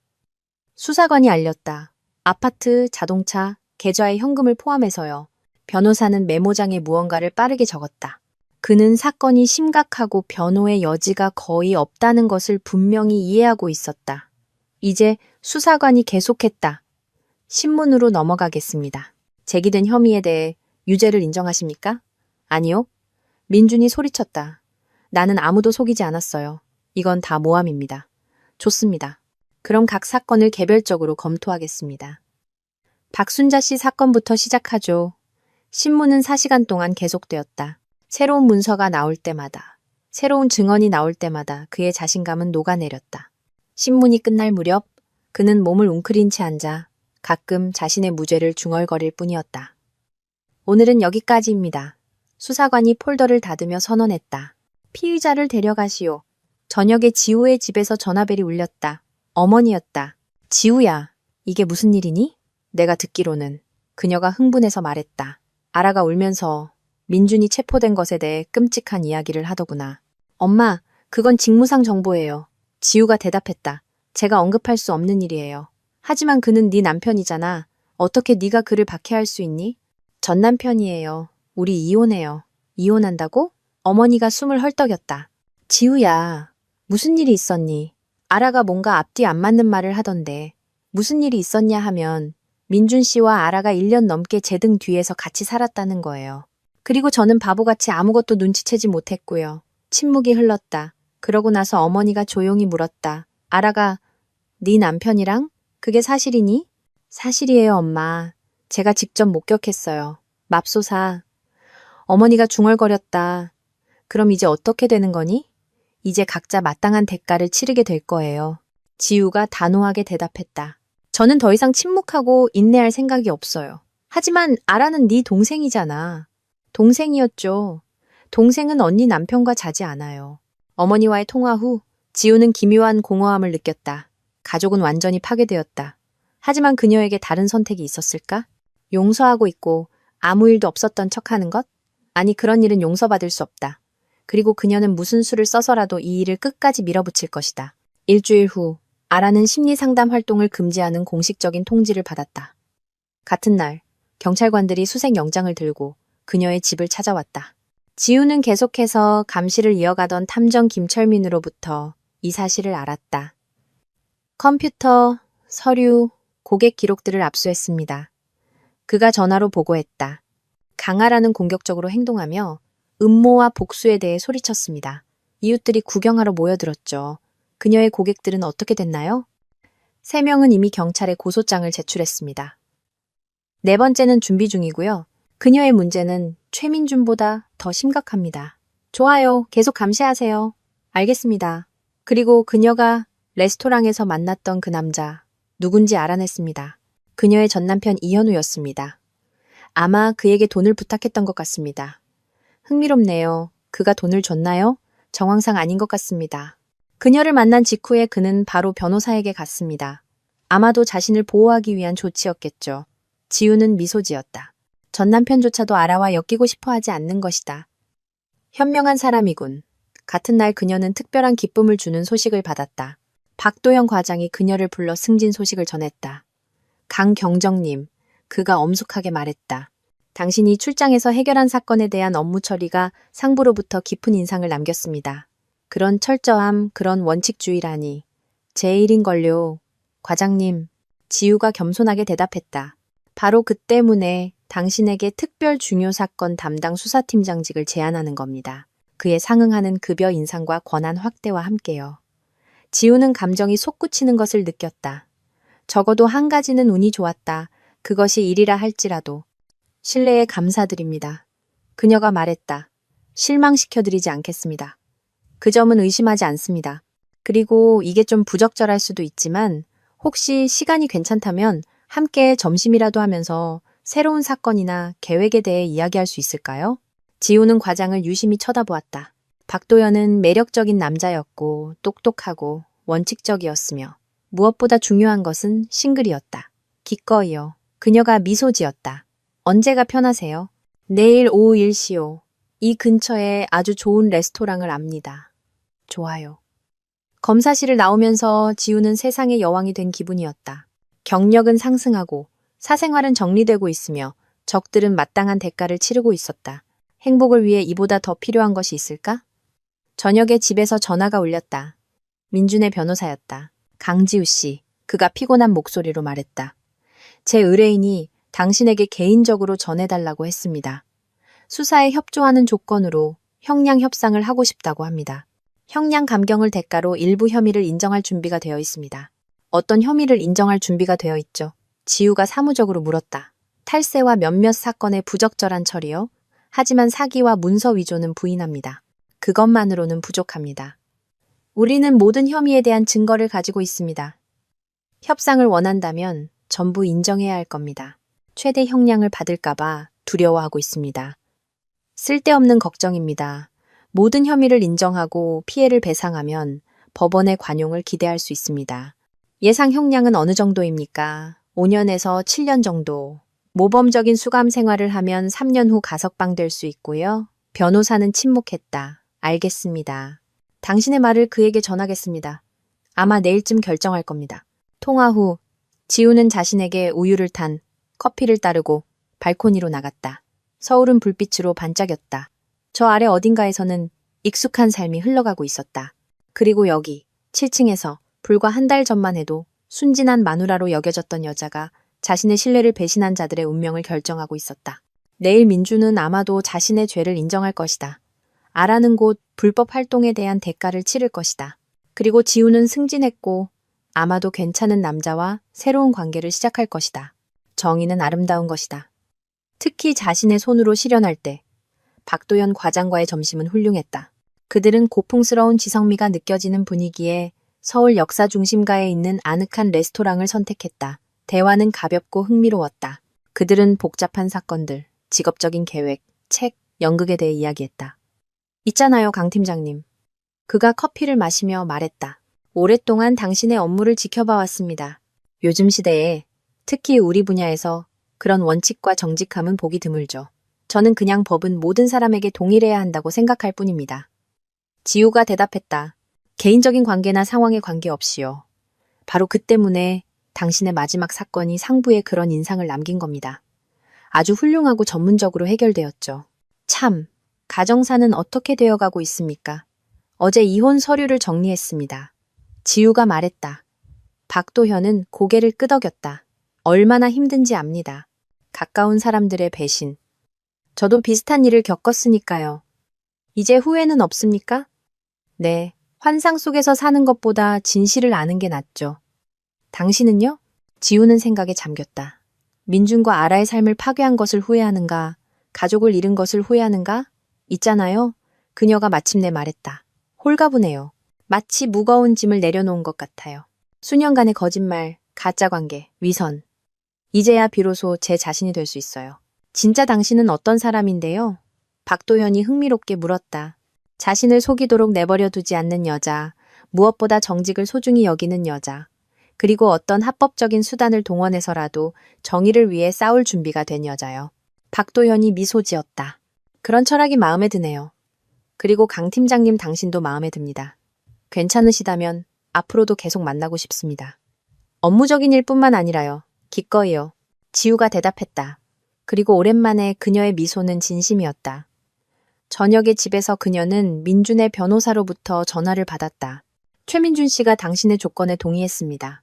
수사관이 알렸다. 아파트, 자동차, 계좌에 현금을 포함해서요. 변호사는 메모장에 무언가를 빠르게 적었다. 그는 사건이 심각하고 변호의 여지가 거의 없다는 것을 분명히 이해하고 있었다. 이제 수사관이 계속했다. 신문으로 넘어가겠습니다. 제기된 혐의에 대해 유죄를 인정하십니까? 아니요. 민준이 소리쳤다. 나는 아무도 속이지 않았어요. 이건 다 모함입니다. 좋습니다. 그럼 각 사건을 개별적으로 검토하겠습니다. 박순자 씨 사건부터 시작하죠. 신문은 4시간 동안 계속되었다. 새로운 문서가 나올 때마다, 새로운 증언이 나올 때마다 그의 자신감은 녹아내렸다. 신문이 끝날 무렵 그는 몸을 웅크린 채 앉아 가끔 자신의 무죄를 중얼거릴 뿐이었다. 오늘은 여기까지입니다. 수사관이 폴더를 닫으며 선언했다. 피의자를 데려가시오. 저녁에 지우의 집에서 전화벨이 울렸다. 어머니였다. 지우야, 이게 무슨 일이니? 내가 듣기로는 그녀가 흥분해서 말했다. 아라가 울면서 민준이 체포된 것에 대해 끔찍한 이야기를 하더구나. 엄마, 그건 직무상 정보예요. 지우가 대답했다. 제가 언급할 수 없는 일이에요. 하지만 그는 네 남편이잖아. 어떻게 네가 그를 박해할 수 있니? 전 남편이에요. 우리 이혼해요. 이혼한다고? 어머니가 숨을 헐떡였다. 지우야, 무슨 일이 있었니? 아라가 뭔가 앞뒤 안 맞는 말을 하던데 무슨 일이 있었냐 하면 민준 씨와 아라가 1년 넘게 제 등 뒤에서 같이 살았다는 거예요. 그리고 저는 바보같이 아무것도 눈치채지 못했고요. 침묵이 흘렀다. 그러고 나서 어머니가 조용히 물었다. 아라가 네 남편이랑? 그게 사실이니? 사실이에요, 엄마. 제가 직접 목격했어요. 맙소사. 어머니가 중얼거렸다. 그럼 이제 어떻게 되는 거니? 이제 각자 마땅한 대가를 치르게 될 거예요. 지우가 단호하게 대답했다. 저는 더 이상 침묵하고 인내할 생각이 없어요. 하지만 아라는 네 동생이잖아. 동생이었죠. 동생은 언니 남편과 자지 않아요. 어머니와의 통화 후 지우는 기묘한 공허함을 느꼈다. 가족은 완전히 파괴되었다. 하지만 그녀에게 다른 선택이 있었을까? 용서하고 있고 아무 일도 없었던 척하는 것? 아니, 그런 일은 용서받을 수 없다. 그리고 그녀는 무슨 수를 써서라도 이 일을 끝까지 밀어붙일 것이다. 일주일 후 아라는 심리상담 활동을 금지하는 공식적인 통지를 받았다. 같은 날 경찰관들이 수색영장을 들고 그녀의 집을 찾아왔다. 지우는 계속해서 감시를 이어가던 탐정 김철민으로부터 이 사실을 알았다. 컴퓨터, 서류, 고객 기록들을 압수했습니다. 그가 전화로 보고했다. 강아라는 공격적으로 행동하며 음모와 복수에 대해 소리쳤습니다. 이웃들이 구경하러 모여들었죠. 그녀의 고객들은 어떻게 됐나요? 3명은 이미 경찰에 고소장을 제출했습니다. 4번째는 준비 중이고요. 그녀의 문제는 최민준보다 더 심각합니다. 좋아요. 계속 감시하세요. 알겠습니다. 그리고 그녀가 레스토랑에서 만났던 그 남자, 누군지 알아냈습니다. 그녀의 전남편 이현우였습니다. 아마 그에게 돈을 부탁했던 것 같습니다. 흥미롭네요. 그가 돈을 줬나요? 정황상 아닌 것 같습니다. 그녀를 만난 직후에 그는 바로 변호사에게 갔습니다. 아마도 자신을 보호하기 위한 조치였겠죠. 지우는 미소 지었다. 전 남편조차도 알아와 엮이고 싶어 하지 않는 것이다. 현명한 사람이군. 같은 날 그녀는 특별한 기쁨을 주는 소식을 받았다. 박도영 과장이 그녀를 불러 승진 소식을 전했다. 강경정님, 그가 엄숙하게 말했다. 당신이 출장에서 해결한 사건에 대한 업무 처리가 상부로부터 깊은 인상을 남겼습니다. 그런 철저함, 그런 원칙주의라니. 제 일인걸요. 과장님, 지우가 겸손하게 대답했다. 바로 그 때문에 당신에게 특별 중요 사건 담당 수사팀장직을 제안하는 겁니다. 그에 상응하는 급여 인상과 권한 확대와 함께요. 지우는 감정이 솟구치는 것을 느꼈다. 적어도 한 가지는 운이 좋았다. 그것이 일이라 할지라도. 신뢰에 감사드립니다. 그녀가 말했다. 실망시켜드리지 않겠습니다. 그 점은 의심하지 않습니다. 그리고 이게 좀 부적절할 수도 있지만 혹시 시간이 괜찮다면 함께 점심이라도 하면서 새로운 사건이나 계획에 대해 이야기할 수 있을까요? 지우는 과장을 유심히 쳐다보았다. 박도연은 매력적인 남자였고 똑똑하고 원칙적이었으며 무엇보다 중요한 것은 싱글이었다. 기꺼이요. 그녀가 미소 지었다. 언제가 편하세요? 내일 오후 1시요. 이 근처에 아주 좋은 레스토랑을 압니다. 좋아요. 검사실을 나오면서 지우는 세상의 여왕이 된 기분이었다. 경력은 상승하고 사생활은 정리되고 있으며 적들은 마땅한 대가를 치르고 있었다. 행복을 위해 이보다 더 필요한 것이 있을까? 저녁에 집에서 전화가 울렸다. 민준의 변호사였다. 강지우 씨, 그가 피곤한 목소리로 말했다. 제 의뢰인이 당신에게 개인적으로 전해달라고 했습니다. 수사에 협조하는 조건으로 형량 협상을 하고 싶다고 합니다. 형량 감경을 대가로 일부 혐의를 인정할 준비가 되어 있습니다. 어떤 혐의를 인정할 준비가 되어 있죠? 지우가 사무적으로 물었다. 탈세와 몇몇 사건의 부적절한 처리요? 하지만 사기와 문서 위조는 부인합니다. 그것만으로는 부족합니다. 우리는 모든 혐의에 대한 증거를 가지고 있습니다. 협상을 원한다면 전부 인정해야 할 겁니다. 최대 형량을 받을까봐 두려워하고 있습니다. 쓸데없는 걱정입니다. 모든 혐의를 인정하고 피해를 배상하면 법원의 관용을 기대할 수 있습니다. 예상 형량은 어느 정도입니까? 5년에서 7년 정도. 모범적인 수감 생활을 하면 3년 후 가석방될 수 있고요. 변호사는 침묵했다. 알겠습니다. 당신의 말을 그에게 전하겠습니다. 아마 내일쯤 결정할 겁니다. 통화 후 지우는 자신에게 우유를 탄 커피를 따르고 발코니로 나갔다. 서울은 불빛으로 반짝였다. 저 아래 어딘가에서는 익숙한 삶이 흘러가고 있었다. 그리고 여기 7층에서 불과 한 달 전만 해도 순진한 마누라로 여겨졌던 여자가 자신의 신뢰를 배신한 자들의 운명을 결정하고 있었다. 내일 민주는 아마도 자신의 죄를 인정할 것이다. 아라는 곳 불법 활동에 대한 대가를 치를 것이다. 그리고 지우는 승진했고 아마도 괜찮은 남자와 새로운 관계를 시작할 것이다. 정의는 아름다운 것이다. 특히 자신의 손으로 실현할 때 박도연 과장과의 점심은 훌륭했다. 그들은 고풍스러운 지성미가 느껴지는 분위기에 서울 역사 중심가에 있는 아늑한 레스토랑을 선택했다. 대화는 가볍고 흥미로웠다. 그들은 복잡한 사건들, 직업적인 계획, 책, 연극에 대해 이야기했다. 있잖아요, 강 팀장님. 그가 커피를 마시며 말했다. 오랫동안 당신의 업무를 지켜봐 왔습니다. 요즘 시대에 특히 우리 분야에서 그런 원칙과 정직함은 보기 드물죠. 저는 그냥 법은 모든 사람에게 동일해야 한다고 생각할 뿐입니다. 지우가 대답했다. 개인적인 관계나 상황에 관계없이요. 바로 그 때문에 당신의 마지막 사건이 상부에 그런 인상을 남긴 겁니다. 아주 훌륭하고 전문적으로 해결되었죠. 참, 가정사는 어떻게 되어가고 있습니까? 어제 이혼 서류를 정리했습니다. 지우가 말했다. 박도현은 고개를 끄덕였다. 얼마나 힘든지 압니다. 가까운 사람들의 배신. 저도 비슷한 일을 겪었으니까요. 이제 후회는 없습니까? 네, 환상 속에서 사는 것보다 진실을 아는 게 낫죠. 당신은요? 지우는 생각에 잠겼다. 민준과 아라의 삶을 파괴한 것을 후회하는가? 가족을 잃은 것을 후회하는가? 있잖아요. 그녀가 마침내 말했다. 홀가분해요. 마치 무거운 짐을 내려놓은 것 같아요. 수년간의 거짓말, 가짜관계, 위선. 이제야 비로소 제 자신이 될 수 있어요. 진짜 당신은 어떤 사람인데요? 박도현이 흥미롭게 물었다. 자신을 속이도록 내버려 두지 않는 여자, 무엇보다 정직을 소중히 여기는 여자. 그리고 어떤 합법적인 수단을 동원해서라도 정의를 위해 싸울 준비가 된 여자요. 박도현이 미소 지었다. 그런 철학이 마음에 드네요. 그리고 강 팀장님 당신도 마음에 듭니다. 괜찮으시다면 앞으로도 계속 만나고 싶습니다. 업무적인 일뿐만 아니라요. 기꺼이요. 지우가 대답했다. 그리고 오랜만에 그녀의 미소는 진심이었다. 저녁에 집에서 그녀는 민준의 변호사로부터 전화를 받았다. 최민준 씨가 당신의 조건에 동의했습니다.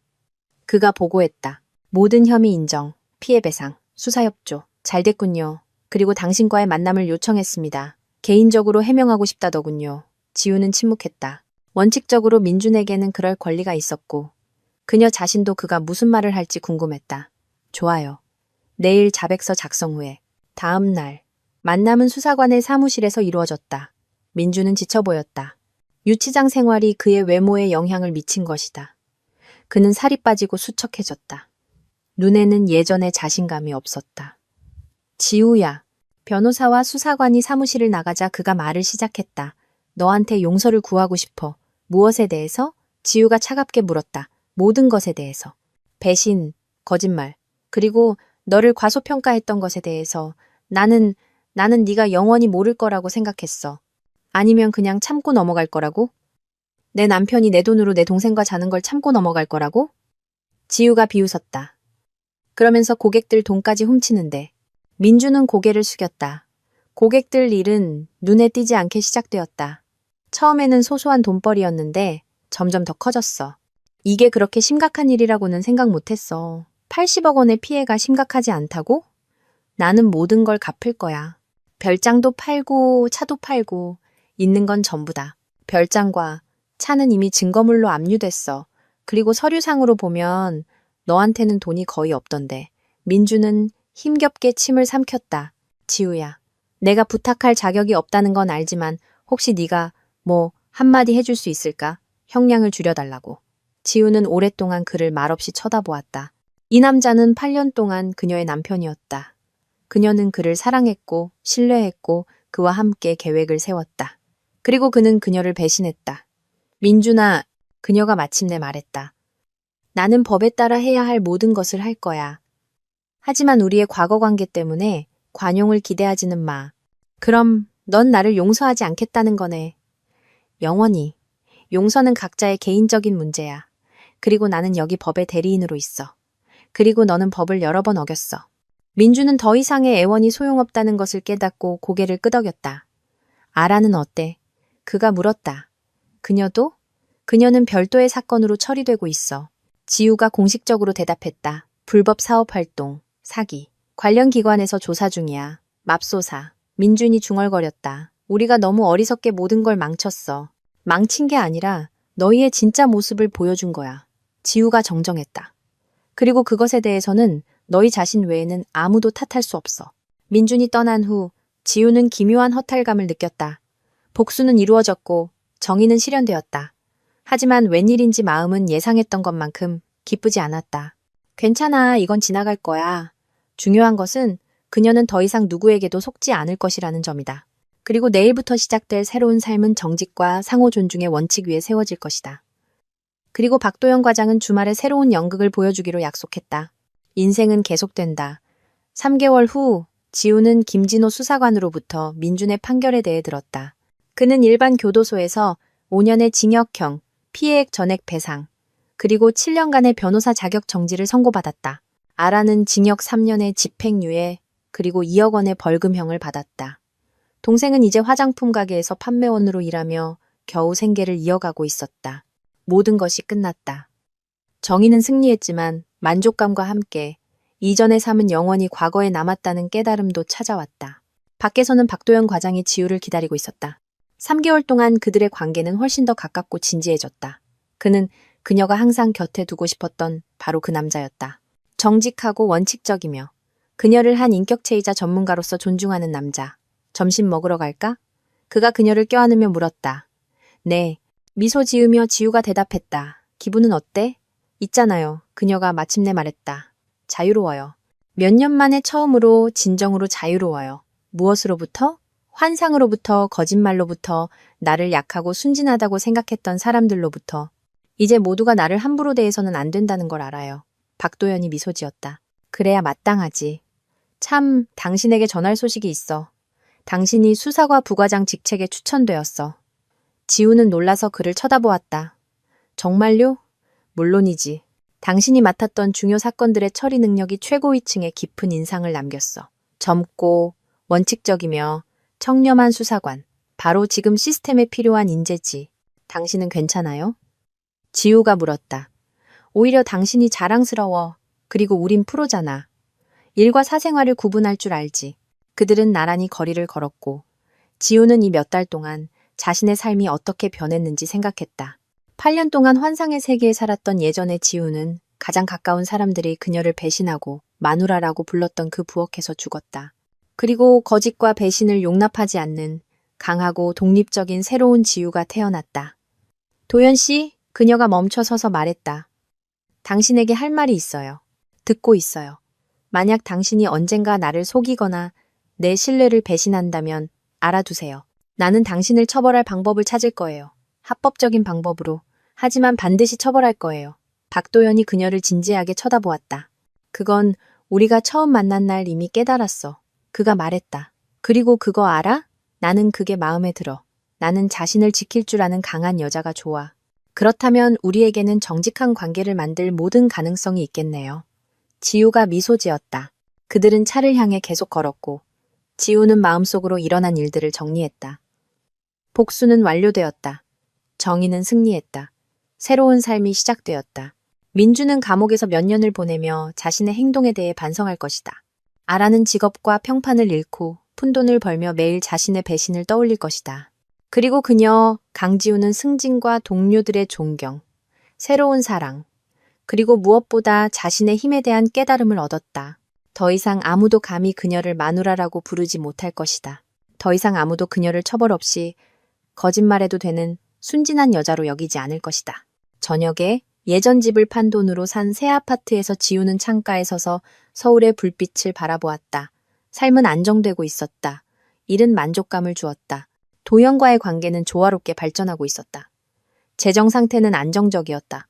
그가 보고했다. 모든 혐의 인정, 피해 배상, 수사 협조. 잘 됐군요. 그리고 당신과의 만남을 요청했습니다. 개인적으로 해명하고 싶다더군요. 지우는 침묵했다. 원칙적으로 민준에게는 그럴 권리가 있었고 그녀 자신도 그가 무슨 말을 할지 궁금했다. 좋아요. 내일 자백서 작성 후에. 다음 날 만남은 수사관의 사무실에서 이루어졌다. 민준은 지쳐 보였다. 유치장 생활이 그의 외모에 영향을 미친 것이다. 그는 살이 빠지고 수척해졌다. 눈에는 예전의 자신감이 없었다. 지우야. 변호사와 수사관이 사무실을 나가자 그가 말을 시작했다. 너한테 용서를 구하고 싶어. 무엇에 대해서? 지우가 차갑게 물었다. 모든 것에 대해서. 배신, 거짓말, 그리고 너를 과소평가했던 것에 대해서. 나는 네가 영원히 모를 거라고 생각했어. 아니면 그냥 참고 넘어갈 거라고? 내 남편이 내 돈으로 내 동생과 자는 걸 참고 넘어갈 거라고? 지우가 비웃었다. 그러면서 고객들 돈까지 훔치는데. 민주는 고개를 숙였다. 고객들 일은 눈에 띄지 않게 시작되었다. 처음에는 소소한 돈벌이였는데 점점 더 커졌어. 이게 그렇게 심각한 일이라고는 생각 못했어. 80억 원의 피해가 심각하지 않다고? 나는 모든 걸 갚을 거야. 별장도 팔고 차도 팔고 있는 건 전부다. 별장과 차는 이미 증거물로 압류됐어. 그리고 서류상으로 보면 너한테는 돈이 거의 없던데. 민주는 힘겹게 침을 삼켰다. 지우야, 내가 부탁할 자격이 없다는 건 알지만 혹시 네가 한마디 해줄 수 있을까? 형량을 줄여달라고. 지우는 오랫동안 그를 말없이 쳐다보았다. 이 남자는 8년 동안 그녀의 남편이었다. 그녀는 그를 사랑했고 신뢰했고 그와 함께 계획을 세웠다. 그리고 그는 그녀를 배신했다. 민준아, 그녀가 마침내 말했다. 나는 법에 따라 해야 할 모든 것을 할 거야. 하지만 우리의 과거 관계 때문에 관용을 기대하지는 마. 그럼 넌 나를 용서하지 않겠다는 거네. 영원히. 용서는 각자의 개인적인 문제야. 그리고 나는 여기 법의 대리인으로 있어. 그리고 너는 법을 여러 번 어겼어. 민주는 더 이상의 애원이 소용없다는 것을 깨닫고 고개를 끄덕였다. 아라는 어때? 그가 물었다. 그녀도? 그녀는 별도의 사건으로 처리되고 있어. 지우가 공식적으로 대답했다. 불법 사업활동, 사기. 관련 기관에서 조사 중이야. 맙소사. 민준이 중얼거렸다. 우리가 너무 어리석게 모든 걸 망쳤어. 망친 게 아니라 너희의 진짜 모습을 보여준 거야. 지우가 정정했다. 그리고 그것에 대해서는 너희 자신 외에는 아무도 탓할 수 없어. 민준이 떠난 후 지우는 기묘한 허탈감을 느꼈다. 복수는 이루어졌고 정의는 실현되었다. 하지만 웬일인지 마음은 예상했던 것만큼 기쁘지 않았다. 괜찮아, 이건 지나갈 거야. 중요한 것은 그녀는 더 이상 누구에게도 속지 않을 것이라는 점이다. 그리고 내일부터 시작될 새로운 삶은 정직과 상호 존중의 원칙 위에 세워질 것이다. 그리고 박도영 과장은 주말에 새로운 연극을 보여주기로 약속했다. 인생은 계속된다. 3개월 후 지우는 김진호 수사관으로부터 민준의 판결에 대해 들었다. 그는 일반 교도소에서 5년의 징역형, 피해액 전액 배상, 그리고 7년간의 변호사 자격 정지를 선고받았다. 아라는 징역 3년의 집행유예, 그리고 2억 원의 벌금형을 받았다. 동생은 이제 화장품 가게에서 판매원으로 일하며 겨우 생계를 이어가고 있었다. 모든 것이 끝났다. 정의는 승리했지만 만족감과 함께 이전의 삶은 영원히 과거에 남았다는 깨달음도 찾아왔다. 밖에서는 박도연 과장이 지우를 기다리고 있었다. 3개월 동안 그들의 관계는 훨씬 더 가깝고 진지해졌다. 그는 그녀가 항상 곁에 두고 싶었던 바로 그 남자였다. 정직하고 원칙적이며 그녀를 한 인격체이자 전문가로서 존중하는 남자. 점심 먹으러 갈까? 그가 그녀를 껴안으며 물었다. 네. 미소 지으며 지우가 대답했다. 기분은 어때? 있잖아요. 그녀가 마침내 말했다. 자유로워요. 몇 년 만에 처음으로 진정으로 자유로워요. 무엇으로부터? 환상으로부터, 거짓말로부터, 나를 약하고 순진하다고 생각했던 사람들로부터 이제 모두가 나를 함부로 대해서는 안 된다는 걸 알아요. 박도연이 미소 지었다. 그래야 마땅하지. 참, 당신에게 전할 소식이 있어. 당신이 수사과 부과장 직책에 추천되었어. 지우는 놀라서 그를 쳐다보았다. 정말요? 물론이지. 당신이 맡았던 중요 사건들의 처리 능력이 최고위층에 깊은 인상을 남겼어. 젊고 원칙적이며 청렴한 수사관. 바로 지금 시스템에 필요한 인재지. 당신은 괜찮아요? 지우가 물었다. 오히려 당신이 자랑스러워. 그리고 우린 프로잖아. 일과 사생활을 구분할 줄 알지. 그들은 나란히 거리를 걸었고 지우는 이 몇 달 동안 자신의 삶이 어떻게 변했는지 생각했다. 8년 동안 환상의 세계에 살았던 예전의 지우는 가장 가까운 사람들이 그녀를 배신하고 마누라라고 불렀던 그 부엌에서 죽었다. 그리고 거짓과 배신을 용납하지 않는 강하고 독립적인 새로운 지우가 태어났다. 도연 씨, 그녀가 멈춰서서 말했다. 당신에게 할 말이 있어요. 듣고 있어요. 만약 당신이 언젠가 나를 속이거나 내 신뢰를 배신한다면 알아두세요. 나는 당신을 처벌할 방법을 찾을 거예요. 합법적인 방법으로. 하지만 반드시 처벌할 거예요. 박도연이 그녀를 진지하게 쳐다보았다. 그건 우리가 처음 만난 날 이미 깨달았어. 그가 말했다. 그리고 그거 알아? 나는 그게 마음에 들어. 나는 자신을 지킬 줄 아는 강한 여자가 좋아. 그렇다면 우리에게는 정직한 관계를 만들 모든 가능성이 있겠네요. 지우가 미소 지었다. 그들은 차를 향해 계속 걸었고 지우는 마음속으로 일어난 일들을 정리했다. 복수는 완료되었다. 정의는 승리했다. 새로운 삶이 시작되었다. 민주는 감옥에서 몇 년을 보내며 자신의 행동에 대해 반성할 것이다. 아라는 직업과 평판을 잃고 푼돈을 벌며 매일 자신의 배신을 떠올릴 것이다. 그리고 그녀, 강지우는 승진과 동료들의 존경, 새로운 사랑, 그리고 무엇보다 자신의 힘에 대한 깨달음을 얻었다. 더 이상 아무도 감히 그녀를 마누라라고 부르지 못할 것이다. 더 이상 아무도 그녀를 처벌 없이 거짓말해도 되는 순진한 여자로 여기지 않을 것이다. 저녁에 예전 집을 판 돈으로 산 새 아파트에서 지우는 창가에 서서 서울의 불빛을 바라보았다. 삶은 안정되고 있었다. 일은 만족감을 주었다. 도연과의 관계는 조화롭게 발전하고 있었다. 재정 상태는 안정적이었다.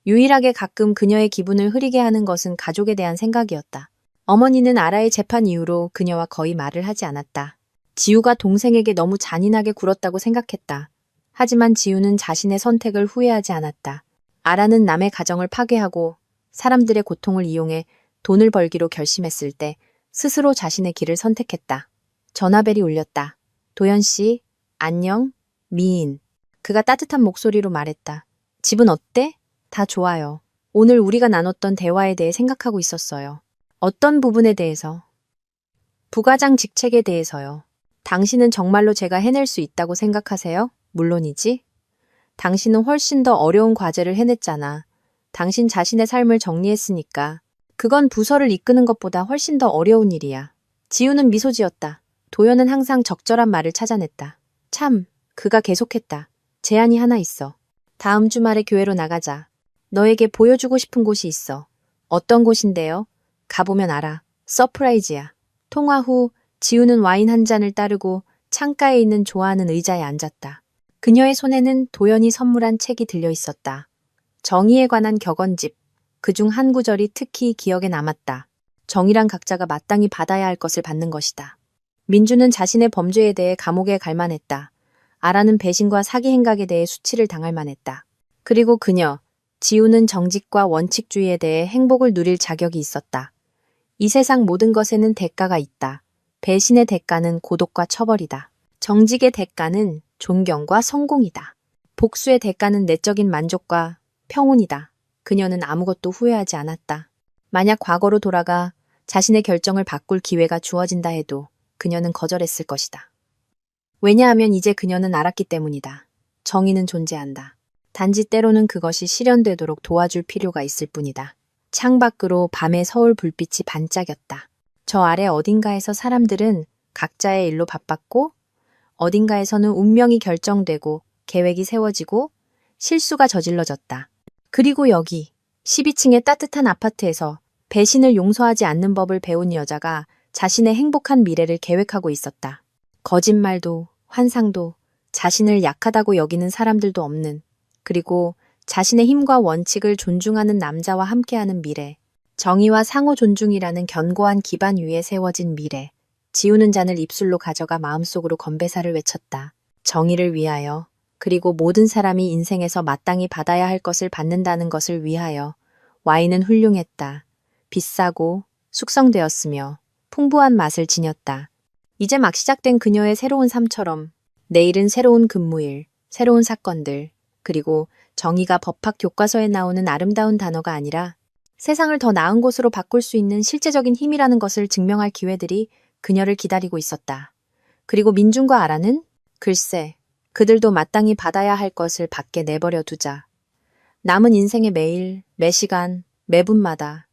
유일하게 가끔 그녀의 기분을 흐리게 하는 것은 가족에 대한 생각이었다. 어머니는 아라의 재판 이후로 그녀와 거의 말을 하지 않았다. 지우가 동생에게 너무 잔인하게 굴었다고 생각했다. 하지만 지우는 자신의 선택을 후회하지 않았다. 아라는 남의 가정을 파괴하고 사람들의 고통을 이용해 돈을 벌기로 결심했을 때 스스로 자신의 길을 선택했다. 전화벨이 울렸다. 도연 씨, 안녕, 미인. 그가 따뜻한 목소리로 말했다. 집은 어때? 다 좋아요. 오늘 우리가 나눴던 대화에 대해 생각하고 있었어요. 어떤 부분에 대해서? 부과장 직책에 대해서요. 당신은 정말로 제가 해낼 수 있다고 생각하세요? 물론이지. 당신은 훨씬 더 어려운 과제를 해냈잖아. 당신 자신의 삶을 정리했으니까. 그건 부서를 이끄는 것보다 훨씬 더 어려운 일이야. 지우는 미소 지었다. 도연은 항상 적절한 말을 찾아냈다. 참, 그가 계속했다. 제안이 하나 있어. 다음 주말에 교회로 나가자. 너에게 보여주고 싶은 곳이 있어. 어떤 곳인데요? 가보면 알아. 서프라이즈야. 통화 후 지우는 와인 한 잔을 따르고 창가에 있는 좋아하는 의자에 앉았다. 그녀의 손에는 도연이 선물한 책이 들려 있었다. 정의에 관한 격언집. 그중 한 구절이 특히 기억에 남았다. 정의란 각자가 마땅히 받아야 할 것을 받는 것이다. 민주는 자신의 범죄에 대해 감옥에 갈 만했다. 아라는 배신과 사기 행각에 대해 수치를 당할 만했다. 그리고 그녀, 지우는 정직과 원칙주의에 대해 행복을 누릴 자격이 있었다. 이 세상 모든 것에는 대가가 있다. 배신의 대가는 고독과 처벌이다. 정직의 대가는 존경과 성공이다. 복수의 대가는 내적인 만족과 평온이다. 그녀는 아무것도 후회하지 않았다. 만약 과거로 돌아가 자신의 결정을 바꿀 기회가 주어진다 해도 그녀는 거절했을 것이다. 왜냐하면 이제 그녀는 알았기 때문이다. 정의는 존재한다. 단지 때로는 그것이 실현되도록 도와줄 필요가 있을 뿐이다. 창밖으로 밤의 서울 불빛이 반짝였다. 저 아래 어딘가에서 사람들은 각자의 일로 바빴고 어딘가에서는 운명이 결정되고 계획이 세워지고 실수가 저질러졌다. 그리고 여기 12층의 따뜻한 아파트에서 배신을 용서하지 않는 법을 배운 여자가 자신의 행복한 미래를 계획하고 있었다. 거짓말도, 환상도, 자신을 약하다고 여기는 사람들도 없는, 그리고 자신의 힘과 원칙을 존중하는 남자와 함께하는 미래. 정의와 상호 존중이라는 견고한 기반 위에 세워진 미래. 지우는 잔을 입술로 가져가 마음속으로 건배사를 외쳤다. 정의를 위하여, 그리고 모든 사람이 인생에서 마땅히 받아야 할 것을 받는다는 것을 위하여. 와인은 훌륭했다. 비싸고 숙성되었으며 풍부한 맛을 지녔다. 이제 막 시작된 그녀의 새로운 삶처럼 내일은 새로운 근무일, 새로운 사건들, 그리고 정의가 법학 교과서에 나오는 아름다운 단어가 아니라 세상을 더 나은 곳으로 바꿀 수 있는 실제적인 힘이라는 것을 증명할 기회들이 그녀를 기다리고 있었다. 그리고 민준과 아라는? 글쎄, 그들도 마땅히 받아야 할 것을 받게 내버려 두자. 남은 인생의 매일, 매 시간, 매분마다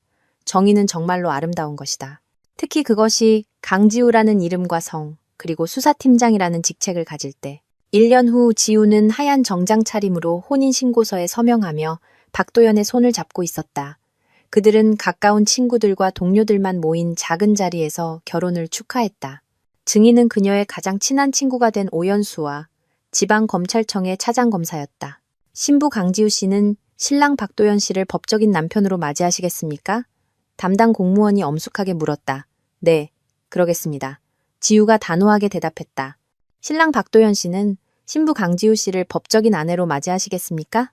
정의는 정말로 아름다운 것이다. 특히 그것이 강지우라는 이름과 성, 그리고 수사팀장이라는 직책을 가질 때. 1년 후 지우는 하얀 정장 차림으로 혼인신고서에 서명하며 박도연의 손을 잡고 있었다. 그들은 가까운 친구들과 동료들만 모인 작은 자리에서 결혼을 축하했다. 증인은 그녀의 가장 친한 친구가 된 오연수와 지방검찰청의 차장검사였다. 신부 강지우 씨는 신랑 박도연 씨를 법적인 남편으로 맞이하시겠습니까? 담당 공무원이 엄숙하게 물었다. 네, 그러겠습니다. 지우가 단호하게 대답했다. 신랑 박도연 씨는 신부 강지우 씨를 법적인 아내로 맞이하시겠습니까?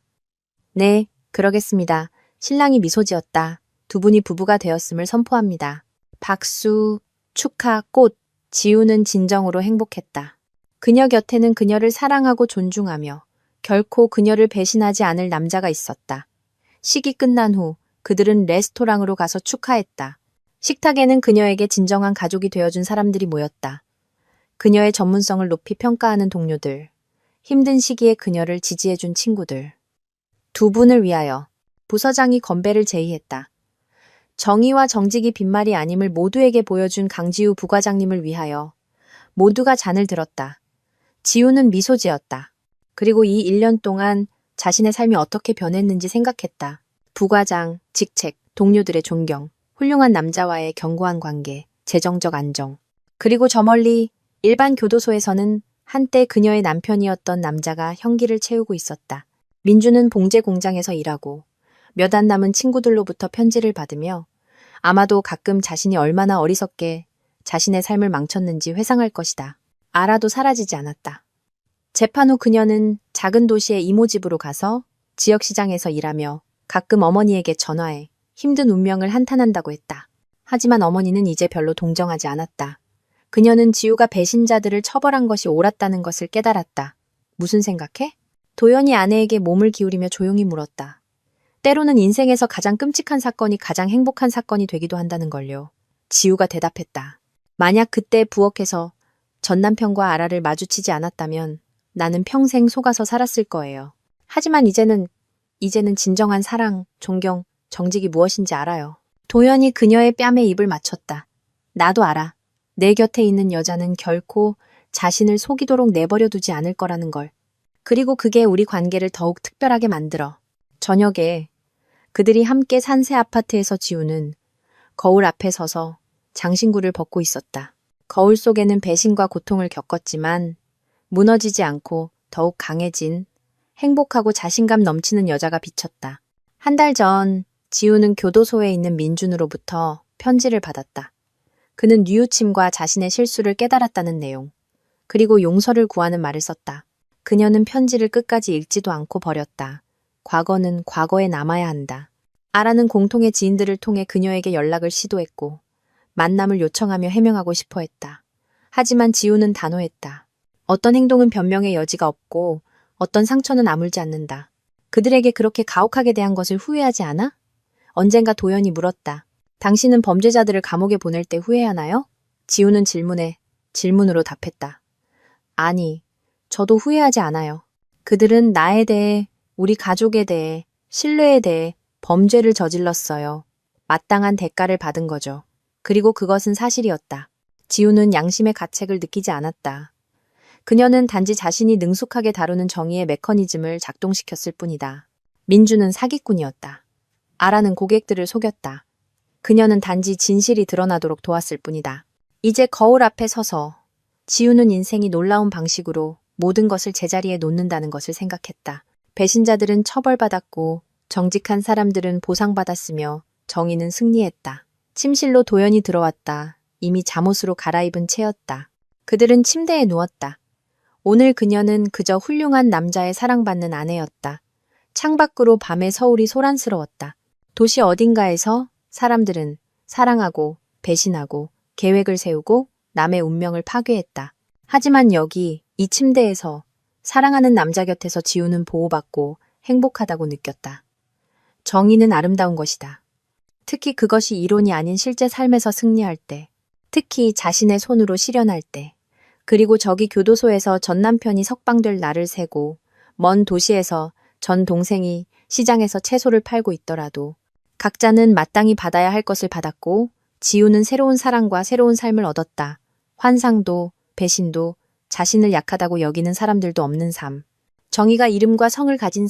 네, 그러겠습니다. 신랑이 미소 지었다. 두 분이 부부가 되었음을 선포합니다. 박수, 축하, 꽃. 지우는 진정으로 행복했다. 그녀 곁에는 그녀를 사랑하고 존중하며 결코 그녀를 배신하지 않을 남자가 있었다. 식이 끝난 후 그들은 레스토랑으로 가서 축하했다. 식탁에는 그녀에게 진정한 가족이 되어준 사람들이 모였다. 그녀의 전문성을 높이 평가하는 동료들, 힘든 시기에 그녀를 지지해준 친구들. 두 분을 위하여 부서장이 건배를 제의했다. 정의와 정직이 빈말이 아님을 모두에게 보여준 강지우 부과장님을 위하여 모두가 잔을 들었다. 지우는 미소 지었다. 그리고 이 1년 동안 자신의 삶이 어떻게 변했는지 생각했다. 부과장, 직책, 동료들의 존경, 훌륭한 남자와의 견고한 관계, 재정적 안정. 그리고 저 멀리 일반 교도소에서는 한때 그녀의 남편이었던 남자가 형기를 채우고 있었다. 민주는 봉제 공장에서 일하고 몇 안 남은 친구들로부터 편지를 받으며 아마도 가끔 자신이 얼마나 어리석게 자신의 삶을 망쳤는지 회상할 것이다. 아라도 사라지지 않았다. 재판 후 그녀는 작은 도시의 이모 집으로 가서 지역시장에서 일하며 가끔 어머니에게 전화해 힘든 운명을 한탄한다고 했다. 하지만 어머니는 이제 별로 동정하지 않았다. 그녀는 지우가 배신자들을 처벌한 것이 옳았다는 것을 깨달았다. 무슨 생각해? 도연이 아내에게 몸을 기울이며 조용히 물었다. 때로는 인생에서 가장 끔찍한 사건이 가장 행복한 사건이 되기도 한다는 걸요. 지우가 대답했다. 만약 그때 부엌에서 전 남편과 아라를 마주치지 않았다면 나는 평생 속아서 살았을 거예요. 하지만 이제는 진정한 사랑, 존경, 정직이 무엇인지 알아요. 도연이 그녀의 뺨에 입을 맞췄다. 나도 알아. 내 곁에 있는 여자는 결코 자신을 속이도록 내버려 두지 않을 거라는 걸. 그리고 그게 우리 관계를 더욱 특별하게 만들어. 저녁에 그들이 함께 산 새 아파트에서 지우는 거울 앞에 서서 장신구를 벗고 있었다. 거울 속에는 배신과 고통을 겪었지만 무너지지 않고 더욱 강해진 행복하고 자신감 넘치는 여자가 비쳤다. 한 달 전 지우는 교도소에 있는 민준으로부터 편지를 받았다. 그는 뉘우침과 자신의 실수를 깨달았다는 내용, 그리고 용서를 구하는 말을 썼다. 그녀는 편지를 끝까지 읽지도 않고 버렸다. 과거는 과거에 남아야 한다. 아라는 공통의 지인들을 통해 그녀에게 연락을 시도했고 만남을 요청하며 해명하고 싶어 했다. 하지만 지우는 단호했다. 어떤 행동은 변명의 여지가 없고 어떤 상처는 아물지 않는다. 그들에게 그렇게 가혹하게 대한 것을 후회하지 않아? 언젠가 도연이 물었다. 당신은 범죄자들을 감옥에 보낼 때 후회하나요? 지우는 질문으로 답했다. 아니, 저도 후회하지 않아요. 그들은 나에 대해, 우리 가족에 대해, 신뢰에 대해 범죄를 저질렀어요. 마땅한 대가를 받은 거죠. 그리고 그것은 사실이었다. 지우는 양심의 가책을 느끼지 않았다. 그녀는 단지 자신이 능숙하게 다루는 정의의 메커니즘을 작동시켰을 뿐이다. 민주는 사기꾼이었다. 아라는 고객들을 속였다. 그녀는 단지 진실이 드러나도록 도왔을 뿐이다. 이제 거울 앞에 서서 지우는 인생이 놀라운 방식으로 모든 것을 제자리에 놓는다는 것을 생각했다. 배신자들은 처벌받았고 정직한 사람들은 보상받았으며 정의는 승리했다. 침실로 도연이 들어왔다. 이미 잠옷으로 갈아입은 채였다. 그들은 침대에 누웠다. 오늘 그녀는 그저 훌륭한 남자의 사랑받는 아내였다. 창밖으로 밤의 서울이 소란스러웠다. 도시 어딘가에서 사람들은 사랑하고 배신하고 계획을 세우고 남의 운명을 파괴했다. 하지만 여기 이 침대에서 사랑하는 남자 곁에서 지우는 보호받고 행복하다고 느꼈다. 정의는 아름다운 것이다. 특히 그것이 이론이 아닌 실제 삶에서 승리할 때, 특히 자신의 손으로 실현할 때, 그리고 저기 교도소에서 전 남편이 석방될 날을 세고 먼 도시에서 전 동생이 시장에서 채소를 팔고 있더라도 각자는 마땅히 받아야 할 것을 받았고 지우는 새로운 사랑과 새로운 삶을 얻었다. 환상도 배신도 자신을 약하다고 여기는 사람들도 없는 삶. 정의가 이름과 성을 가진